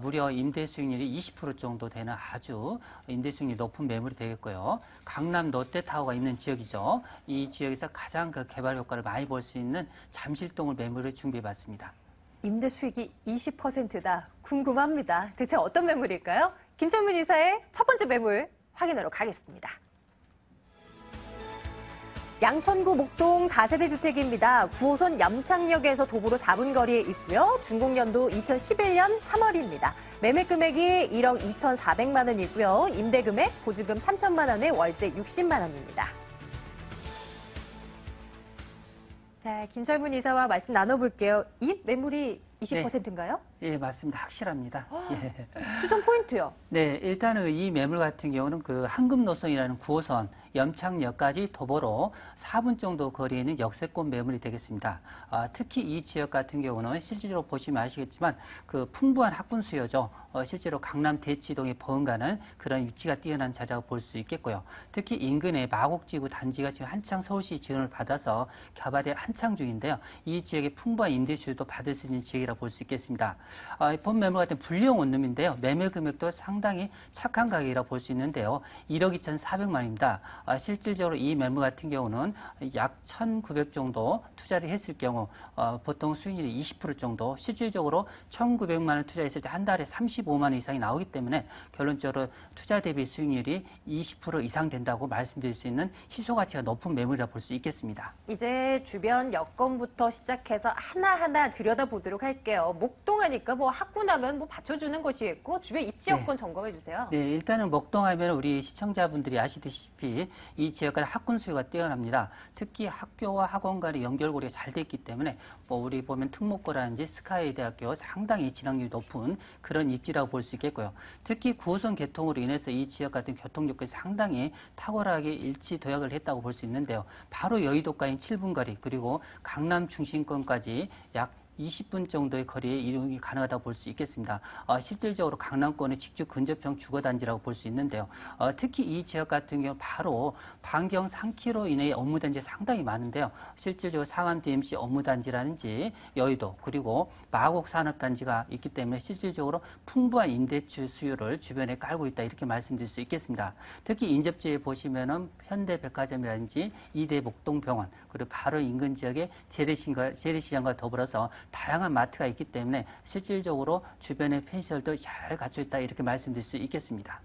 무려 임대 수익률이 20% 정도 되는 아주 임대 수익률이 높은 매물이 되겠고요. 강남 롯데타워가 있는 지역이죠. 이 지역에서 가장 그 개발 효과를 많이 볼 수 있는 잠실동을 매물을 준비해 봤습니다. 임대 수익이 20%다. 궁금합니다. 대체 어떤 매물일까요? 김천문 이사의 첫 번째 매물 확인하러 가겠습니다. 양천구 목동 다세대 주택입니다. 9호선 염창역에서 도보로 4분 거리에 있고요. 준공연도 2011년 3월입니다. 매매 금액이 1억 2,400만 원이고요. 임대 금액 보증금 3천만 원에 월세 60만 원입니다. 자, 김철문 이사와 말씀 나눠볼게요. 이 매물이 20%인가요? 예, 맞습니다. 확실합니다. 예. 추천 포인트요. 네, 일단은 이 매물 같은 경우는 그 한금노선이라는 9호선 염창역까지 도보로 4분 정도 거리에 있는 역세권 매물이 되겠습니다. 특히 이 지역 같은 경우는 실질적으로 보시면 아시겠지만 그 풍부한 학군 수요죠. 실제로 강남 대치동에 버금가는 그런 위치가 뛰어난 자리라고 볼 수 있겠고요. 특히 인근의 마곡지구 단지가 지금 한창 서울시 지원을 받아서 개발이 한창 중인데요. 이 지역의 풍부한 임대 수요도 받을 수 있는 지역이라고 볼 수 있겠습니다. 본 매물 같은 불량 원룸인데요. 매매 금액도 상당히 착한 가격이라고 볼 수 있는데요. 1억 2,400만원입니다. 실질적으로 이 매물 같은 경우는 약 1,900 정도 투자를 했을 경우 보통 수익률이 20% 정도, 실질적으로 1,900만 원 투자했을 때 한 달에 35만 원 이상이 나오기 때문에 결론적으로 투자 대비 수익률이 20% 이상 된다고 말씀드릴 수 있는 희소 가치가 높은 매물이라고 볼 수 있겠습니다. 이제 주변 여건부터 시작해서 하나하나 들여다보도록 할게요. 목동하니까 뭐 학군하면 뭐 받쳐주는 것이 있고 주변 입지 여건 점검해 주세요. 네, 일단은 목동하면 우리 시청자분들이 아시다시피 이 지역까지 학군 수요가 뛰어납니다. 특히 학교와 학원 간의 연결고리가 잘 돼 있기 때문에 뭐 우리 보면 특목고라든지 스카이 대학교 상당히 진학률이 높은 그런 입지라고 볼 수 있겠고요. 특히 9호선 개통으로 인해서 이 지역 같은 교통 여건이 상당히 탁월하게 일치 도약을 했다고 볼 수 있는데요. 바로 여의도까지 7분 거리 그리고 강남 중심권까지 약 20분 정도의 거리에 이동이 가능하다고 볼 수 있겠습니다. 실질적으로 강남권의 직접 근접형 주거단지라고 볼 수 있는데요. 특히 이 지역 같은 경우 바로 반경 3km 이내의 업무단지가 상당히 많은데요. 실질적으로 상암 DMC 업무단지라든지 여의도 그리고 마곡 산업단지가 있기 때문에 실질적으로 풍부한 임대주 수요를 주변에 깔고 있다 이렇게 말씀드릴 수 있겠습니다. 특히 인접지에 보시면은 현대백화점이라든지 이대 목동병원 그리고 바로 인근 지역의 재래시장과 더불어서 다양한 마트가 있기 때문에 실질적으로 주변의 펜시설도 잘 갖춰 있다 이렇게 말씀드릴 수 있겠습니다.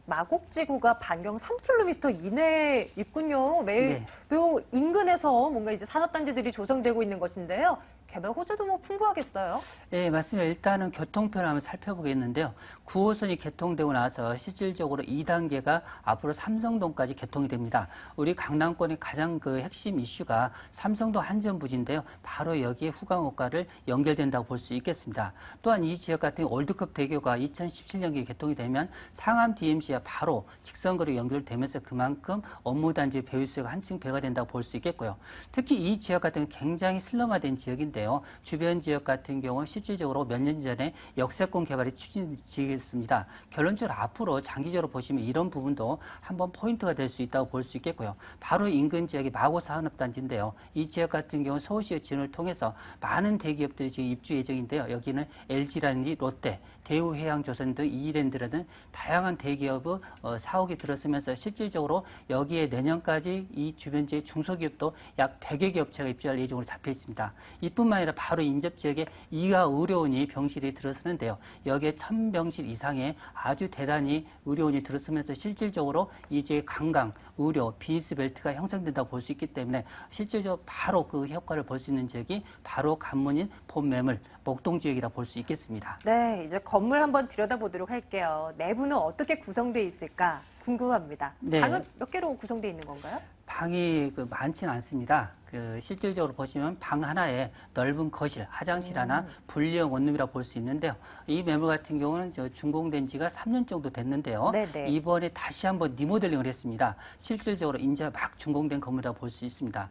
마곡지구가 반경 3km 이내에 있군요. 매우 인근에서 뭔가 이제 산업단지들이 조성되고 있는 것인데요. 개발 호재도 뭐 풍부하겠어요? 네, 맞습니다. 일단은 교통편을 한번 살펴보겠는데요. 9호선이 개통되고 나서 실질적으로 2단계가 앞으로 삼성동까지 개통이 됩니다. 우리 강남권의 가장 그 핵심 이슈가 삼성동 한전부지인데요. 바로 여기에 후광호가를 연결된다고 볼 수 있겠습니다. 또한 이 지역 같은 월드컵 대교가 2017년에 개통이 되면 상암 DMC와 바로 직선거리로 연결되면서 그만큼 업무단지 배율수가 한층 배가 된다고 볼 수 있겠고요. 특히 이 지역 같은 굉장히 슬럼화된 지역인데요. 주변 지역 같은 경우 실질적으로 몇 년 전에 역세권 개발이 추진되었습니다. 결론적으로 앞으로 장기적으로 보시면 이런 부분도 한번 포인트가 될 수 있다고 볼 수 있겠고요. 바로 인근 지역이 마고 산업단지인데요. 이 지역 같은 경우 서울시의 지원을 통해서 많은 대기업들이 지금 입주 예정인데요. 여기는 LG라든지 롯데, 대우해양조선 등 이랜드라든 다양한 대기업의 사옥이 들어서면서 실질적으로 여기에 내년까지 이 주변 지역 중소기업도 약 100여 개 업체가 입주할 예정으로 잡혀 있습니다. 이뿐만 아니라 바로 인접 지역에 이가 의료원이 병실이 들어서는데요. 여기에 1000병실 이상의 아주 대단히 의료원이 들어서면서 실질적으로 이 지역의 관광, 의료, 비즈니스 벨트가 형성된다고 볼 수 있기 때문에 실질적으로 바로 그 효과를 볼 수 있는 지역이 바로 관문인 본매물, 목동 지역이라 볼 수 있겠습니다. 네, 이제 건물 한번 들여다보도록 할게요. 내부는 어떻게 구성되어 있을까 궁금합니다. 네. 방은 몇 개로 구성되어 있는 건가요? 방이 많지는 않습니다. 실질적으로 보시면 방 하나에 넓은 거실, 화장실 하나, 분리형 원룸이라고 볼 수 있는데요. 이 매물 같은 경우는 준공된 지가 3년 정도 됐는데요. 네네. 이번에 다시 한번 리모델링을 했습니다. 실질적으로 이제 막 준공된 건물이라고 볼 수 있습니다.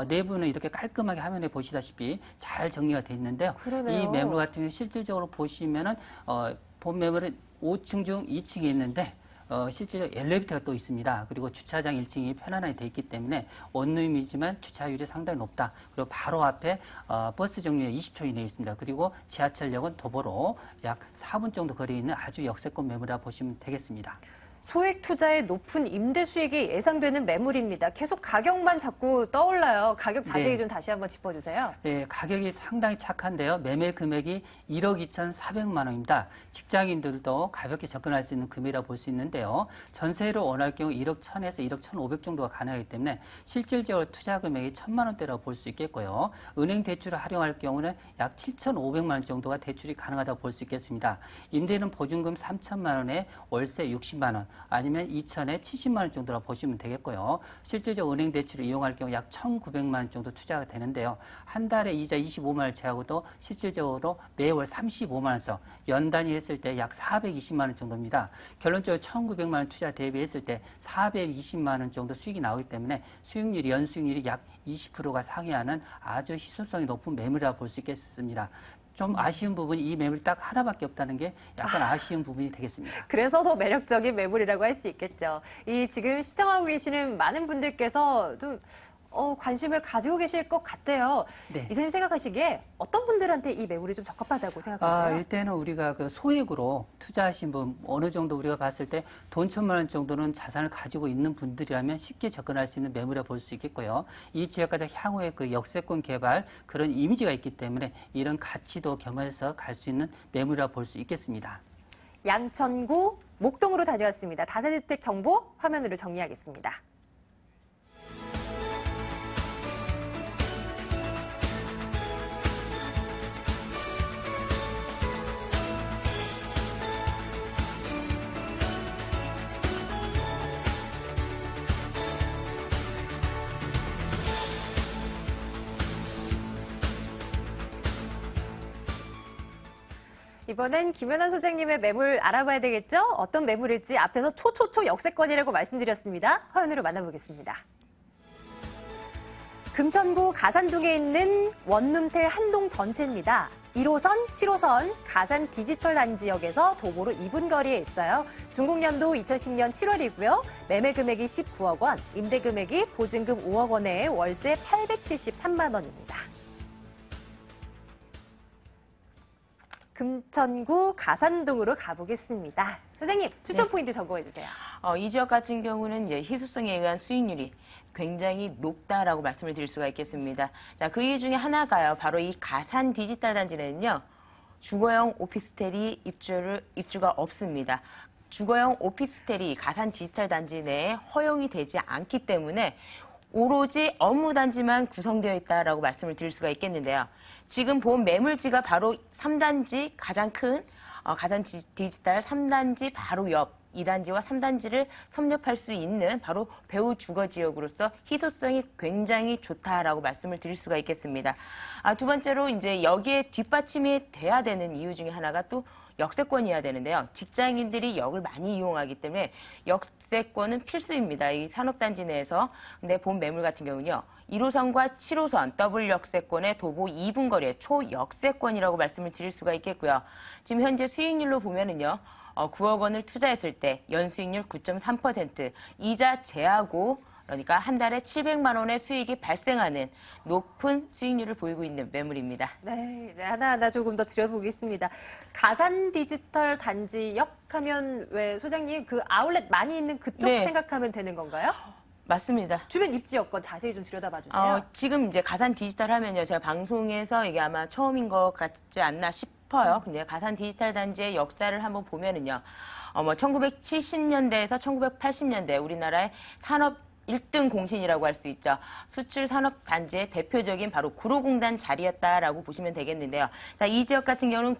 내부는 이렇게 깔끔하게 화면에 보시다시피 잘 정리가 돼 있는데요. 그러네요. 이 매물 같은 경우 실질적으로 보시면은 본 매물은 5층 중 2층에 있는데 실제로 엘리베이터가 또 있습니다. 그리고 주차장 1층이 편안하게 돼 있기 때문에 원룸이지만 주차율이 상당히 높다. 그리고 바로 앞에 버스 정류장 20초 이내에 있습니다. 그리고 지하철역은 도보로 약 4분 정도 거리에 있는 아주 역세권 매물이라 보시면 되겠습니다. 소액 투자의 높은 임대 수익이 예상되는 매물입니다. 계속 가격만 자꾸 떠올라요. 가격 자세히 네. 좀 다시 한번 짚어주세요. 네, 가격이 상당히 착한데요. 매매 금액이 1억 2,400만 원입니다. 직장인들도 가볍게 접근할 수 있는 금액이라고 볼 수 있는데요. 전세를 원할 경우 1억 1,000에서 1억 1,500 정도가 가능하기 때문에 실질적으로 투자 금액이 1,000만 원대라고 볼 수 있겠고요. 은행 대출을 활용할 경우는 약 7,500만 원 정도가 대출이 가능하다고 볼 수 있겠습니다. 임대는 보증금 3,000만 원에 월세 60만 원, 아니면 2천에 70만 원 정도라고 보시면 되겠고요. 실질적 은행 대출을 이용할 경우 약 1,900만 원 정도 투자가 되는데요. 한 달에 이자 25만 원 제하고도 실질적으로 매월 35만 원 써 연 단위 했을 때 약 420만 원 정도입니다. 결론적으로 1,900만 원 투자 대비했을 때 420만 원 정도 수익이 나오기 때문에 수익률이 연 수익률이 약 20%가 상회하는 아주 희소성이 높은 매물이라고 볼 수 있겠습니다. 좀 아쉬운 부분이 이 매물 딱 하나밖에 없다는 게 약간 아쉬운 부분이 되겠습니다. 그래서 더 매력적인 매물이라고 할 수 있겠죠. 이 지금 시청하고 계시는 많은 분들께서 좀 관심을 가지고 계실 것 같아요. 네. 이사님 생각하시기에 어떤 분들한테 이 매물이 좀 적합하다고 생각하세요? 일단은 우리가 소액으로 투자하신 분, 어느 정도 우리가 봤을 때 돈 1,000만 원 정도는 자산을 가지고 있는 분들이라면 쉽게 접근할 수 있는 매물이라 볼 수 있겠고요. 이 지역까지 향후에 역세권 개발 그런 이미지가 있기 때문에 이런 가치도 겸해서 갈 수 있는 매물이라 볼 수 있겠습니다. 양천구 목동으로 다녀왔습니다. 다세대주택 정보 화면으로 정리하겠습니다. 이번엔 김연아 소장님의 매물 알아봐야 되겠죠? 어떤 매물일지 앞에서 초초초 역세권이라고 말씀드렸습니다. 화면으로 만나보겠습니다. 금천구 가산동에 있는 원룸텔 한 동 전체입니다. 1호선, 7호선 가산 디지털 단지역에서 도보로 2분 거리에 있어요. 준공연도 2010년 7월이고요. 매매 금액이 19억 원, 임대 금액이 보증금 5억 원에 월세 873만 원입니다. 금천구 가산동으로 가보겠습니다. 선생님, 추천 포인트 적어해 주세요. 이 지역 같은 경우는 이제 희소성에 의한 수익률이 굉장히 높다라고 말씀을 드릴 수가 있겠습니다. 자, 그 이유 중에 하나가요. 바로 이 가산 디지털 단지는요. 주거용 오피스텔이 입주가 없습니다. 주거용 오피스텔이 가산 디지털 단지 내에 허용이 되지 않기 때문에 오로지 업무 단지만 구성되어 있다라고 말씀을 드릴 수가 있겠는데요. 지금 본 매물지가 바로 3단지 가장 큰 가산 디지털 3단지 바로 옆 2단지와 3단지를 섭렵할 수 있는 바로 배후 주거지역으로서 희소성이 굉장히 좋다라고 말씀을 드릴 수가 있겠습니다. 두 번째로 이제 여기에 뒷받침이 돼야 되는 이유 중에 하나가 또 역세권이어야 되는데요. 직장인들이 역을 많이 이용하기 때문에 역세권은 필수입니다. 이 산업단지 내에서. 근데 본 매물 같은 경우는요. 1호선과 7호선 더블 역세권의 도보 2분 거리의 초역세권이라고 말씀을 드릴 수가 있겠고요. 지금 현재 수익률로 보면은요. 9억 원을 투자했을 때 연수익률 9.3%, 이자 제하고 그러니까 한 달에 700만 원의 수익이 발생하는 높은 수익률을 보이고 있는 매물입니다. 네, 이제 하나하나 조금 더 들여보겠습니다. 가산 디지털 단지역 하면 왜 소장님 그 아울렛 많이 있는 그쪽 네. 생각하면 되는 건가요? 맞습니다. 주변 입지 여건 자세히 좀 들여다봐 주세요. 지금 이제 가산 디지털 하면요. 제가 방송에서 이게 아마 처음인 것 같지 않나 싶어요. 근데 가산 디지털 단지의 역사를 한번 보면은요. 1970년대에서 1980년대 우리나라의 산업 1등 공신이라고 할 수 있죠. 수출 산업 단지의 대표적인 바로 구로공단 자리였다라고 보시면 되겠는데요. 자, 이 지역 같은 경우는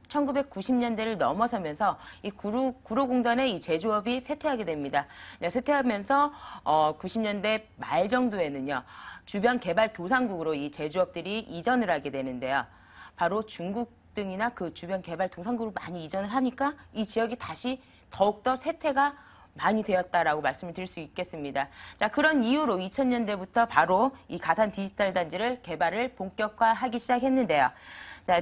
1990년대를 넘어서면서 이 구로공단의 이 제조업이 쇠퇴하게 됩니다. 네, 쇠퇴하면서 90년대 말 정도에는요. 주변 개발 도상국으로 이 제조업들이 이전을 하게 되는데요. 바로 중국 등이나 그 주변 개발 도상국으로 많이 이전을 하니까 이 지역이 다시 더욱더 쇠퇴가 많이 되었다라고 말씀을 드릴 수 있겠습니다. 자, 그런 이유로 2000년대부터 바로 이 가산 디지털 단지를 개발을 본격화하기 시작했는데요. 자,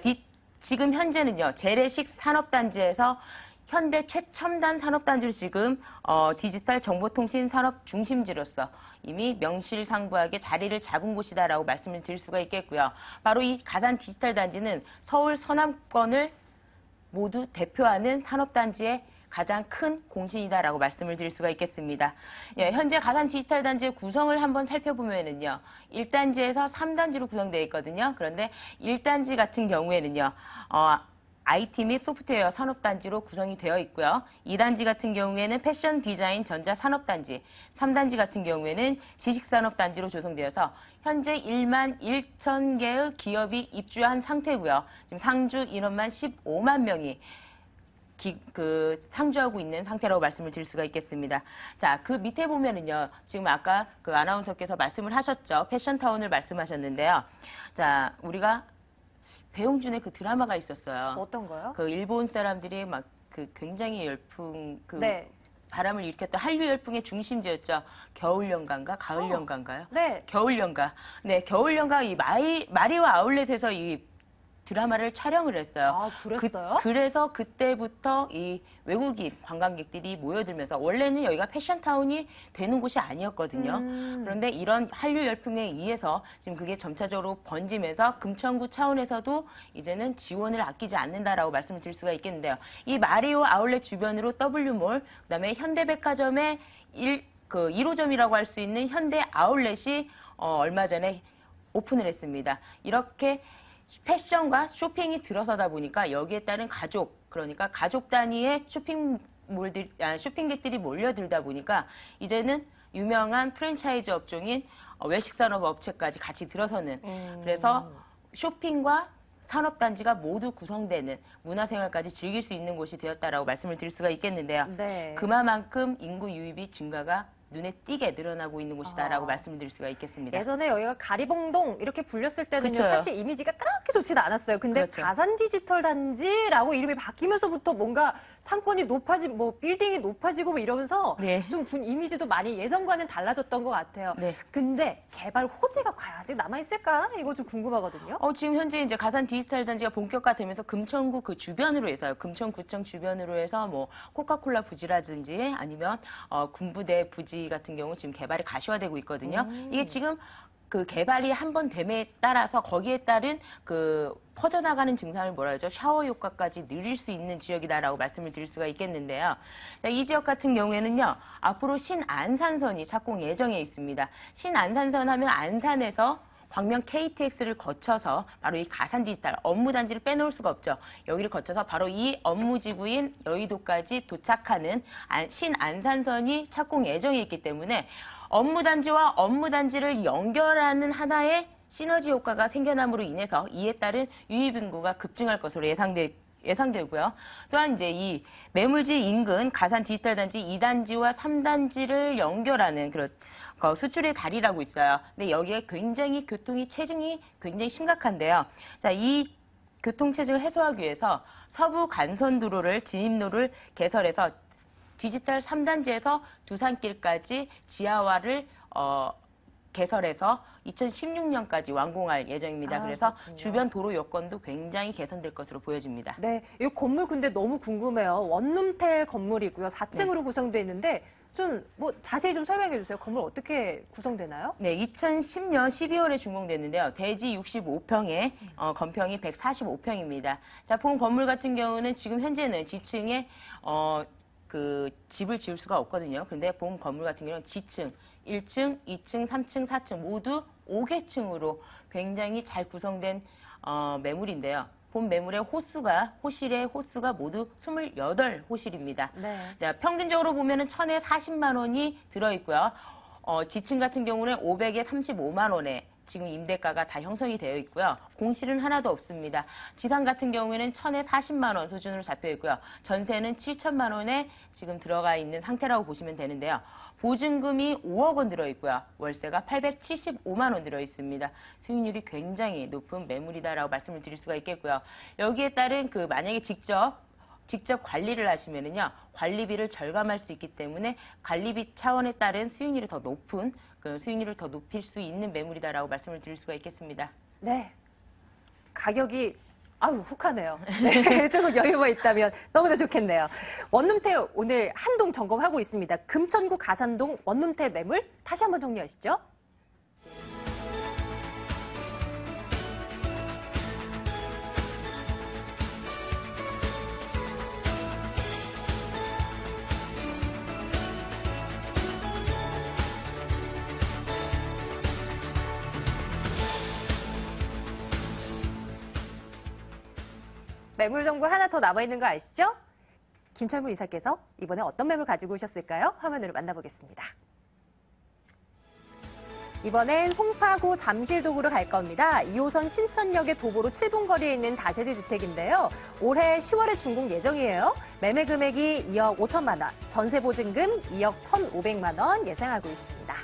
지금 현재는요, 재래식 산업단지에서 현대 최첨단 산업단지로 지금 디지털 정보통신 산업 중심지로서 이미 명실상부하게 자리를 잡은 곳이다라고 말씀을 드릴 수가 있겠고요. 바로 이 가산 디지털 단지는 서울 서남권을 모두 대표하는 산업단지의 가장 큰 공신이다라고 말씀을 드릴 수가 있겠습니다. 예, 현재 가산 디지털 단지의 구성을 한번 살펴보면은요, 1단지에서 3단지로 구성되어 있거든요. 그런데 1단지 같은 경우에는요, IT 및 소프트웨어 산업단지로 구성이 되어 있고요. 2단지 같은 경우에는 패션 디자인 전자 산업단지, 3단지 같은 경우에는 지식산업단지로 조성되어서 현재 1만 1천 개의 기업이 입주한 상태고요. 지금 상주 인원만 15만 명이 상주하고 있는 상태라고 말씀을 드릴 수가 있겠습니다. 자, 그 밑에 보면은요, 지금 아까 그 아나운서께서 말씀을 하셨죠. 패션타운을 말씀하셨는데요. 자, 우리가 배용준의 그 드라마가 있었어요. 어떤 거요? 그 일본 사람들이 막 그 굉장히 열풍, 네. 바람을 일으켰던 한류 열풍의 중심지였죠. 겨울연가인가? 가을연가인가요? 네. 겨울연가. 네, 겨울연가 이 마리와 아울렛에서 이 드라마를 촬영을 했어요. 아, 그랬어요? 그래서 그때부터 이 외국인 관광객들이 모여들면서 원래는 여기가 패션타운이 되는 곳이 아니었거든요. 그런데 이런 한류 열풍에 의해서 지금 그게 점차적으로 번지면서 금천구 차원에서도 이제는 지원을 아끼지 않는다라고 말씀을 드릴 수가 있겠는데요. 이 마리오 아울렛 주변으로 W몰, 그다음에 현대백화점의 1호점이라고 할 수 있는 현대 아울렛이 얼마 전에 오픈을 했습니다. 이렇게 패션과 쇼핑이 들어서다 보니까 여기에 따른 그러니까 가족 단위의 쇼핑객들이 몰려들다 보니까 이제는 유명한 프랜차이즈 업종인 외식산업 업체까지 같이 들어서는 그래서 쇼핑과 산업단지가 모두 구성되는 문화생활까지 즐길 수 있는 곳이 되었다라고 말씀을 드릴 수가 있겠는데요. 네. 그만큼 인구 유입이 증가가 눈에 띄게 늘어나고 있는 곳이다라고 말씀드릴 수가 있겠습니다. 예전에 여기가 가리봉동 이렇게 불렸을 때는요, 그쵸. 사실 이미지가 그렇게 좋지는 않았어요. 근데 그렇죠. 가산 디지털 단지라고 이름이 바뀌면서부터 뭔가 상권이 높아지고, 뭐 빌딩이 높아지고 뭐 이러면서 네. 좀 이미지도 많이 예전과는 달라졌던 것 같아요. 네. 근데 개발 호재가 과연 아직 남아있을까? 이거 좀 궁금하거든요. 지금 현재 이제 가산 디지털 단지가 본격화되면서 금천구 그 주변으로 해서요. 금천구청 주변으로 해서 뭐 코카콜라 부지라든지 아니면 군부대 부지 같은 경우 지금 개발이 가시화되고 있거든요. 이게 지금 그 개발이 한번 됨에 따라서 거기에 따른 그 퍼져나가는 증상을 뭐라 하죠? 샤워 효과까지 누릴 수 있는 지역이다라고 말씀을 드릴 수가 있겠는데요. 자, 이 지역 같은 경우에는요, 앞으로 신안산선이 착공 예정에 있습니다. 신안산선 하면 안산에서 광명 KTX를 거쳐서 바로 이 가산 디지털 업무단지를 빼놓을 수가 없죠. 여기를 거쳐서 바로 이 업무지구인 여의도까지 도착하는 신안산선이 착공 예정에 있기 때문에 업무단지와 업무단지를 연결하는 하나의 시너지 효과가 생겨남으로 인해서 이에 따른 유입인구가 급증할 것으로 예상되고요. 또한 이제 이 매물지 인근 가산 디지털 단지 2단지와 3단지를 연결하는 그런 수출의 다리라고 있어요. 근데 여기에 굉장히 체증이 굉장히 심각한데요. 자, 이 교통 체증을 해소하기 위해서 서부 간선도로를 진입로를 개설해서 디지털 3단지에서 두산길까지 지하화를 개설해서 2016년까지 완공할 예정입니다. 그래서 그렇군요. 주변 도로 여건도 굉장히 개선될 것으로 보여집니다. 네, 이 건물 근데 너무 궁금해요. 원룸텔 건물이고요. 4층으로 구성되어 있는데 좀 뭐 자세히 좀 설명해 주세요. 건물 어떻게 구성되나요? 네, 2010년 12월에 준공됐는데요. 대지 65평에 건평이 145평입니다. 자, 본 건물 같은 경우는 지금 현재는 지층에 그 집을 지을 수가 없거든요. 그런데 본 건물 같은 경우는 지층 1층, 2층, 3층, 4층 모두 5개층으로 굉장히 잘 구성된 매물인데요. 본 매물의 호실의 호수가 모두 28호실입니다. 네. 자, 평균적으로 보면은 1,040만 원이 들어있고요. 지층 같은 경우는 500에 35만 원에 지금 임대가가 다 형성이 되어 있고요. 공실은 하나도 없습니다. 지상 같은 경우에는 1,000에 40만 원 수준으로 잡혀 있고요. 전세는 7천만 원에 지금 들어가 있는 상태라고 보시면 되는데요. 보증금이 5억 원 들어있고요. 월세가 875만 원 들어있습니다. 수익률이 굉장히 높은 매물이다라고 말씀을 드릴 수가 있겠고요. 여기에 따른 만약에 직접 관리를 하시면은요, 관리비를 절감할 수 있기 때문에 관리비 차원에 따른 수익률이 더 높은, 수익률을 더 높일 수 있는 매물이다라고 말씀을 드릴 수가 있겠습니다. 네. 가격이 혹하네요. 네, 조금 여유가 있다면 너무나 좋겠네요. 원룸태 오늘 한동 점검하고 있습니다. 금천구 가산동 원룸태 매물 다시 한번 정리하시죠. 매물 정보 하나 더 남아있는 거 아시죠? 김철무 이사께서 이번에 어떤 매물 가지고 오셨을까요? 화면으로 만나보겠습니다. 이번엔 송파구 잠실동으로 갈 겁니다. 2호선 신천역의 도보로 7분 거리에 있는 다세대 주택인데요. 올해 10월에 준공 예정이에요. 매매 금액이 2억 5천만 원, 전세 보증금 2억 1,500만 원 예상하고 있습니다.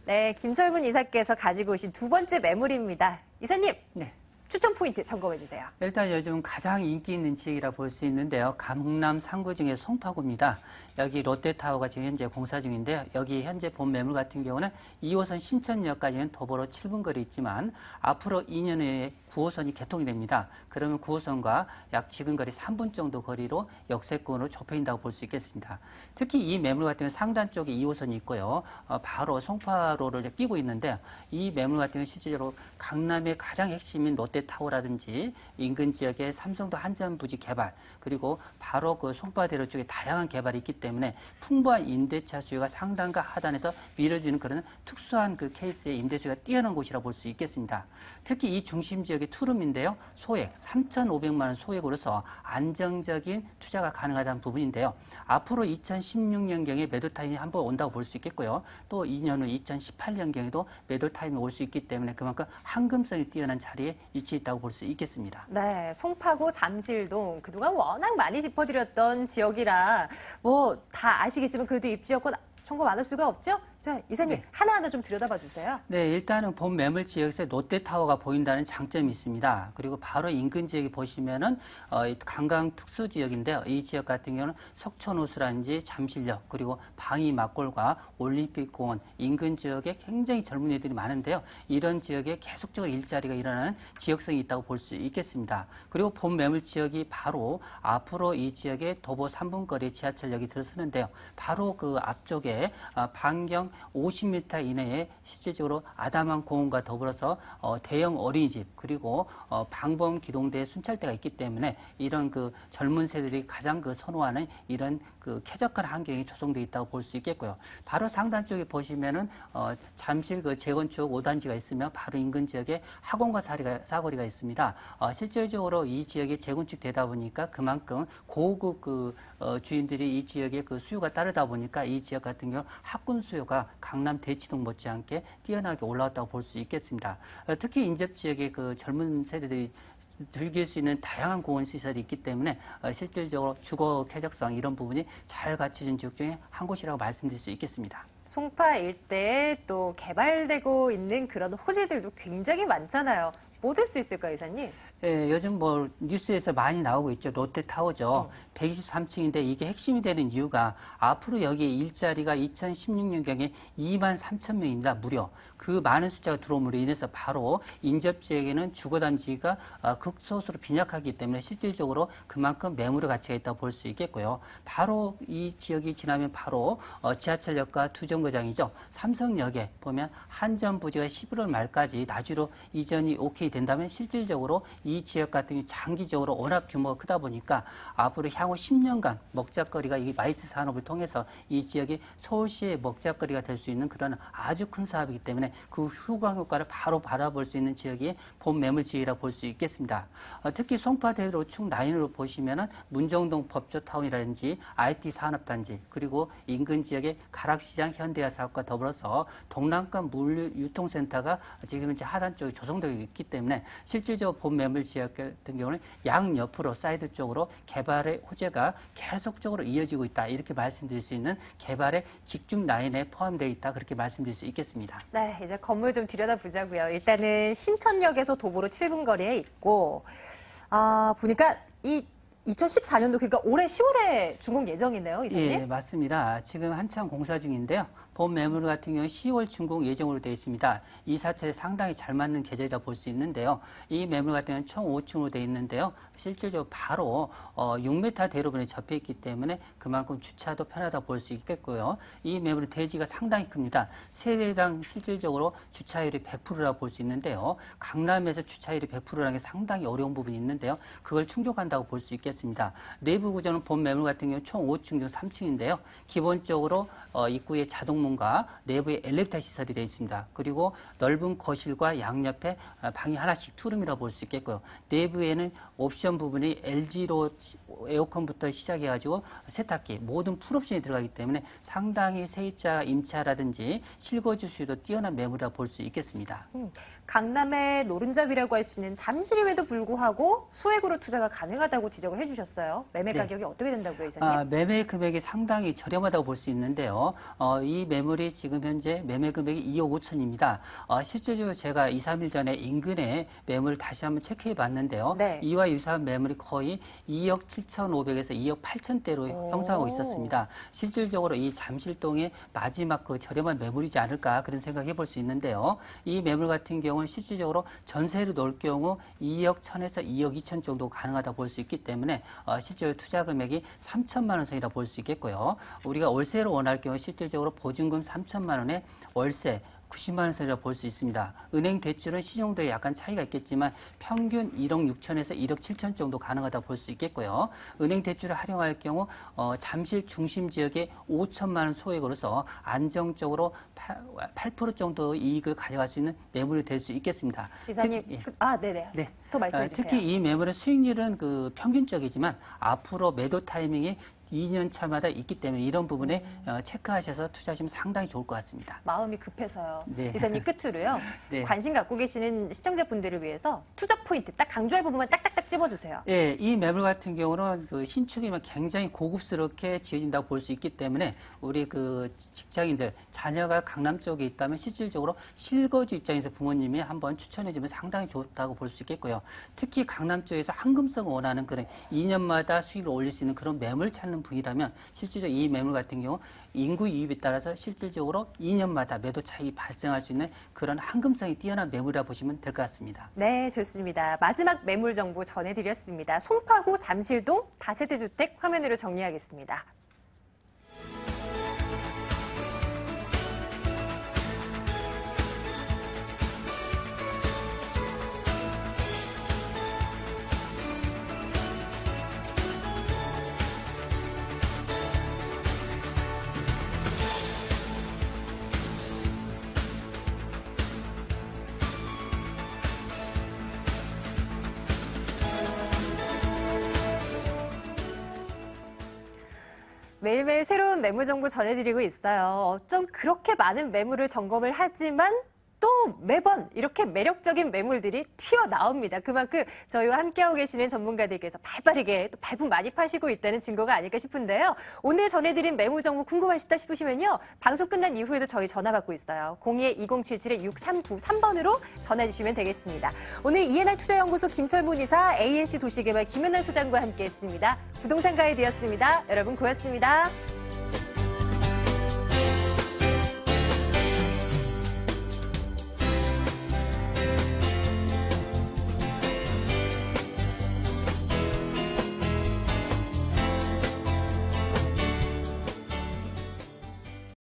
네, 김철문 이사께서 가지고 오신 두 번째 매물입니다. 이사님, 네. 추천 포인트 점검해 주세요. 일단 요즘 가장 인기 있는 지역이라 볼 수 있는데요. 강남 3구 중에 송파구입니다. 여기 롯데타워가 지금 현재 공사 중인데요. 여기 현재 본 매물 같은 경우는 2호선 신천역까지는 도보로 7분 거리 있지만 앞으로 2년 후에 9호선이 개통이 됩니다. 그러면 9호선과 약 지금 거리 3분 정도 거리로 역세권으로 좁혀진다고 볼 수 있겠습니다. 특히 이 매물 같은 경우는 상단 쪽에 2호선이 있고요. 바로 송파로를 끼고 있는데 이 매물 같은 경우는 실질적으로 강남의 가장 핵심인 롯데타워라든지 인근 지역의 삼성도 한전부지 개발 그리고 바로 송파대로 쪽에 다양한 개발이 있기 때문에 풍부한 임대차 수요가 상단과 하단에서 밀어주는 그런 특수한 케이스의 임대수요가 뛰어난 곳이라 볼 수 있겠습니다. 특히 이 중심 지역의 투룸인데요. 소액 3,500만 원 소액으로서 안정적인 투자가 가능하다는 부분인데요. 앞으로 2016년경에 매도 타임이 한번 온다고 볼 수 있겠고요. 또 2년 후 2018년경에도 매도 타임이 올 수 있기 때문에 그만큼 황금성이 뛰어난 자리에 위치해 있다고 볼 수 있겠습니다. 네, 송파구 잠실동 그동안 워낙 많이 짚어드렸던 지역이라 다 아시겠지만 그래도 입지여권 정보 많을 수가 없죠? 자, 이사님 네. 하나하나 좀 들여다봐 주세요. 네, 일단은 본 매물 지역에서 롯데타워가 보인다는 장점이 있습니다. 그리고 바로 인근 지역에 보시면은 관광 특수 지역인데요. 이 지역 같은 경우는 석촌호수라든지 잠실역 그리고 방위 막골과 올림픽공원 인근 지역에 굉장히 젊은 애들이 많은데요. 이런 지역에 계속적으로 일자리가 일어나는 지역성이 있다고 볼 수 있겠습니다. 그리고 본 매물 지역이 바로 앞으로 이 지역에 도보 3분 거리에 지하철역이 들어서는데요. 바로 그 앞쪽에 반경 50m 이내에 실질적으로 아담한 공원과 더불어서 대형 어린이집 그리고 방범 기동대 순찰대가 있기 때문에 이런 젊은 세대들이 가장 선호하는 이런 쾌적한 환경이 조성되어 있다고 볼 수 있겠고요. 바로 상단 쪽에 보시면은 잠실 재건축 5단지가 있으며 바로 인근 지역에 학원과 사거리가 있습니다. 실질적으로 이 지역이 재건축되다 보니까 그만큼 고급 주인들이 이 지역에 수요가 따르다 보니까 이 지역 같은 경우 학군 수요가 강남 대치동 못지않게 뛰어나게 올라왔다고 볼 수 있겠습니다. 특히 인접 지역의 젊은 세대들이 즐길 수 있는 다양한 공원 시설이 있기 때문에 실질적으로 주거 쾌적성 이런 부분이 잘 갖춰진 지역 중에 한 곳이라고 말씀드릴 수 있겠습니다. 송파 일대에 또 개발되고 있는 그런 호재들도 굉장히 많잖아요. 뭐 될 수 있을까요, 이사님? 예, 요즘 뉴스에서 많이 나오고 있죠. 롯데타워죠. 123층인데 이게 핵심이 되는 이유가 앞으로 여기에 일자리가 2016년경에 2만 3천 명입니다. 무려. 그 많은 숫자가 들어옴으로 인해서 바로 인접 지역에는 주거단지가 극소수로 빈약하기 때문에 실질적으로 그만큼 매물의 가치가 있다고 볼 수 있겠고요. 바로 이 지역이 지나면 바로 지하철역과 투정거장이죠. 삼성역에 보면 한전부지가 11월 말까지 나주로 이전이 오케이 된다면 실질적으로 이 이 지역 같은 경우 장기적으로 워낙 규모가 크다 보니까 앞으로 향후 10년간 먹자거리가 이 마이스 산업을 통해서 이 지역이 서울시의 먹자거리가 될 수 있는 그런 아주 큰 사업이기 때문에 그 후광 효과를 바로 바라볼 수 있는 지역이 본 매물 지역이라고 볼 수 있겠습니다. 특히 송파대로 축 라인으로 보시면은 문정동 법조타운이라든지 IT 산업단지 그리고 인근 지역의 가락시장 현대화 사업과 더불어서 동남권 물류유통센터가 지금 현재 하단 쪽에 조성되고 있기 때문에 실질적으로 본 매물 지역 같은 경우는 양옆으로 사이드 쪽으로 개발의 호재가 계속적으로 이어지고 있다. 이렇게 말씀드릴 수 있는 개발의 직중 라인에 포함되어 있다. 그렇게 말씀드릴 수 있겠습니다. 네, 이제 건물 좀 들여다보자고요. 일단은 신천역에서 도보로 7분 거리에 있고 보니까 이 2014년도 그러니까 올해 10월에 준공 예정이네요, 이사님? 예, 맞습니다. 지금 한창 공사 중인데요. 본 매물 같은 경우는 10월 준공 예정으로 되어 있습니다. 이 사찰에 상당히 잘 맞는 계절이라 볼 수 있는데요. 이 매물 같은 경우는 총 5층으로 되어 있는데요. 실질적으로 바로 6m 대로변에 접해 있기 때문에 그만큼 주차도 편하다 볼 수 있겠고요. 이 매물의 대지가 상당히 큽니다. 세대당 실질적으로 주차율이 100%라고 볼 수 있는데요. 강남에서 주차율이 100%라는 게 상당히 어려운 부분이 있는데요. 그걸 충족한다고 볼 수 있겠습니다. 내부 구조는 본 매물 같은 경우 총 5층 중 3층인데요. 기본적으로 입구에 자동문과 내부에 엘리베이터 시설이 되어 있습니다. 그리고 넓은 거실과 양옆에 방이 하나씩 투룸이라고 볼 수 있겠고요. 내부에는 옵션 부분이 LG로 에어컨부터 시작해가지고 세탁기 모든 풀옵션이 들어가기 때문에 상당히 세입자 임차라든지 실거주 수요도 뛰어난 매물이라고 볼 수 있겠습니다. 강남의 노른잡이라고 할 수 있는 잠실임에도 불구하고 소액으로 투자가 가능하다고 지적을 해주셨어요. 매매 가격이 어떻게 된다고요, 이사님? 매매 금액이 상당히 저렴하다고 볼 수 있는데요. 이 매물이 지금 현재 매매 금액이 2억 5천입니다. 실질적으로 제가 2, 3일 전에 인근에 매물을 다시 한번 체크해 봤는데요. 네. 이와 유사한 매물이 거의 2억 7,500에서 2억 8천대로 형성하고 있었습니다. 실질적으로 이 잠실동의 마지막 그 저렴한 매물이지 않을까 그런 생각해 볼 수 있는데요. 이 매물 같은 경우는 실질적으로 전세로 놓을 경우 2억 1천에서 2억 2천 정도 가능하다 볼 수 있기 때문에 실제로 투자 금액이 3천만 원 선이라 볼 수 있겠고요. 우리가 월세로 원할 경우 실질적으로 보증금 3천만 원에 월세 90만 원 선이라 볼 수 있습니다. 은행 대출은 신용도에 약간 차이가 있겠지만 평균 1억 6천에서 1억 7천 정도 가능하다 볼 수 있겠고요. 은행 대출을 활용할 경우 잠실 중심 지역에 5천만 원 소액으로서 안정적으로 8% 정도 이익을 가져갈 수 있는 매물이 될 수 있겠습니다. 이사님, 네네. 네. 더 말씀해 주세요. 특히 이 매물의 수익률은 평균적이지만 앞으로 매도 타이밍이 2년 차마다 있기 때문에 이런 부분에 체크하셔서 투자하시면 상당히 좋을 것 같습니다. 마음이 급해서요. 네. 이사님 끝으로요. 네. 관심 갖고 계시는 시청자분들을 위해서 투자 포인트 딱 강조할 부분만 딱딱딱 찝어주세요. 예, 이 매물 같은 경우는 그 신축이면 굉장히 고급스럽게 지어진다고 볼 수 있기 때문에 우리 그 직장인들 자녀가 강남 쪽에 있다면 실질적으로 실거주 입장에서 부모님이 한번 추천해주면 상당히 좋다고 볼 수 있겠고요. 특히 강남 쪽에서 황금성을 원하는 그런 2년마다 수익을 올릴 수 있는 그런 매물 찾는 분이라면 실질적으로 이 매물 같은 경우 인구 유입에 따라서 실질적으로 2년마다 매도 차익이 발생할 수 있는 그런 황금성이 뛰어난 매물이라 보시면 될 것 같습니다. 네, 좋습니다. 마지막 매물 정보 전해드렸습니다. 송파구 잠실동 다세대 주택 화면으로 정리하겠습니다. 매일매일 새로운 매물 정보 전해드리고 있어요. 어쩜 그렇게 많은 매물을 점검을 하지만 또 매번 이렇게 매력적인 매물들이 튀어나옵니다. 그만큼 저희와 함께하고 계시는 전문가들께서 발빠르게 또 발품 많이 파시고 있다는 증거가 아닐까 싶은데요. 오늘 전해드린 매물 정보 궁금하시다 싶으시면요. 방송 끝난 이후에도 저희 전화 받고 있어요. 02-2077-6393번으로 전화 주시면 되겠습니다. 오늘 이해날 투자연구소 김철문 이사, ANC 도시개발 김연아 소장과 함께했습니다. 부동산 가이드였습니다. 여러분 고맙습니다.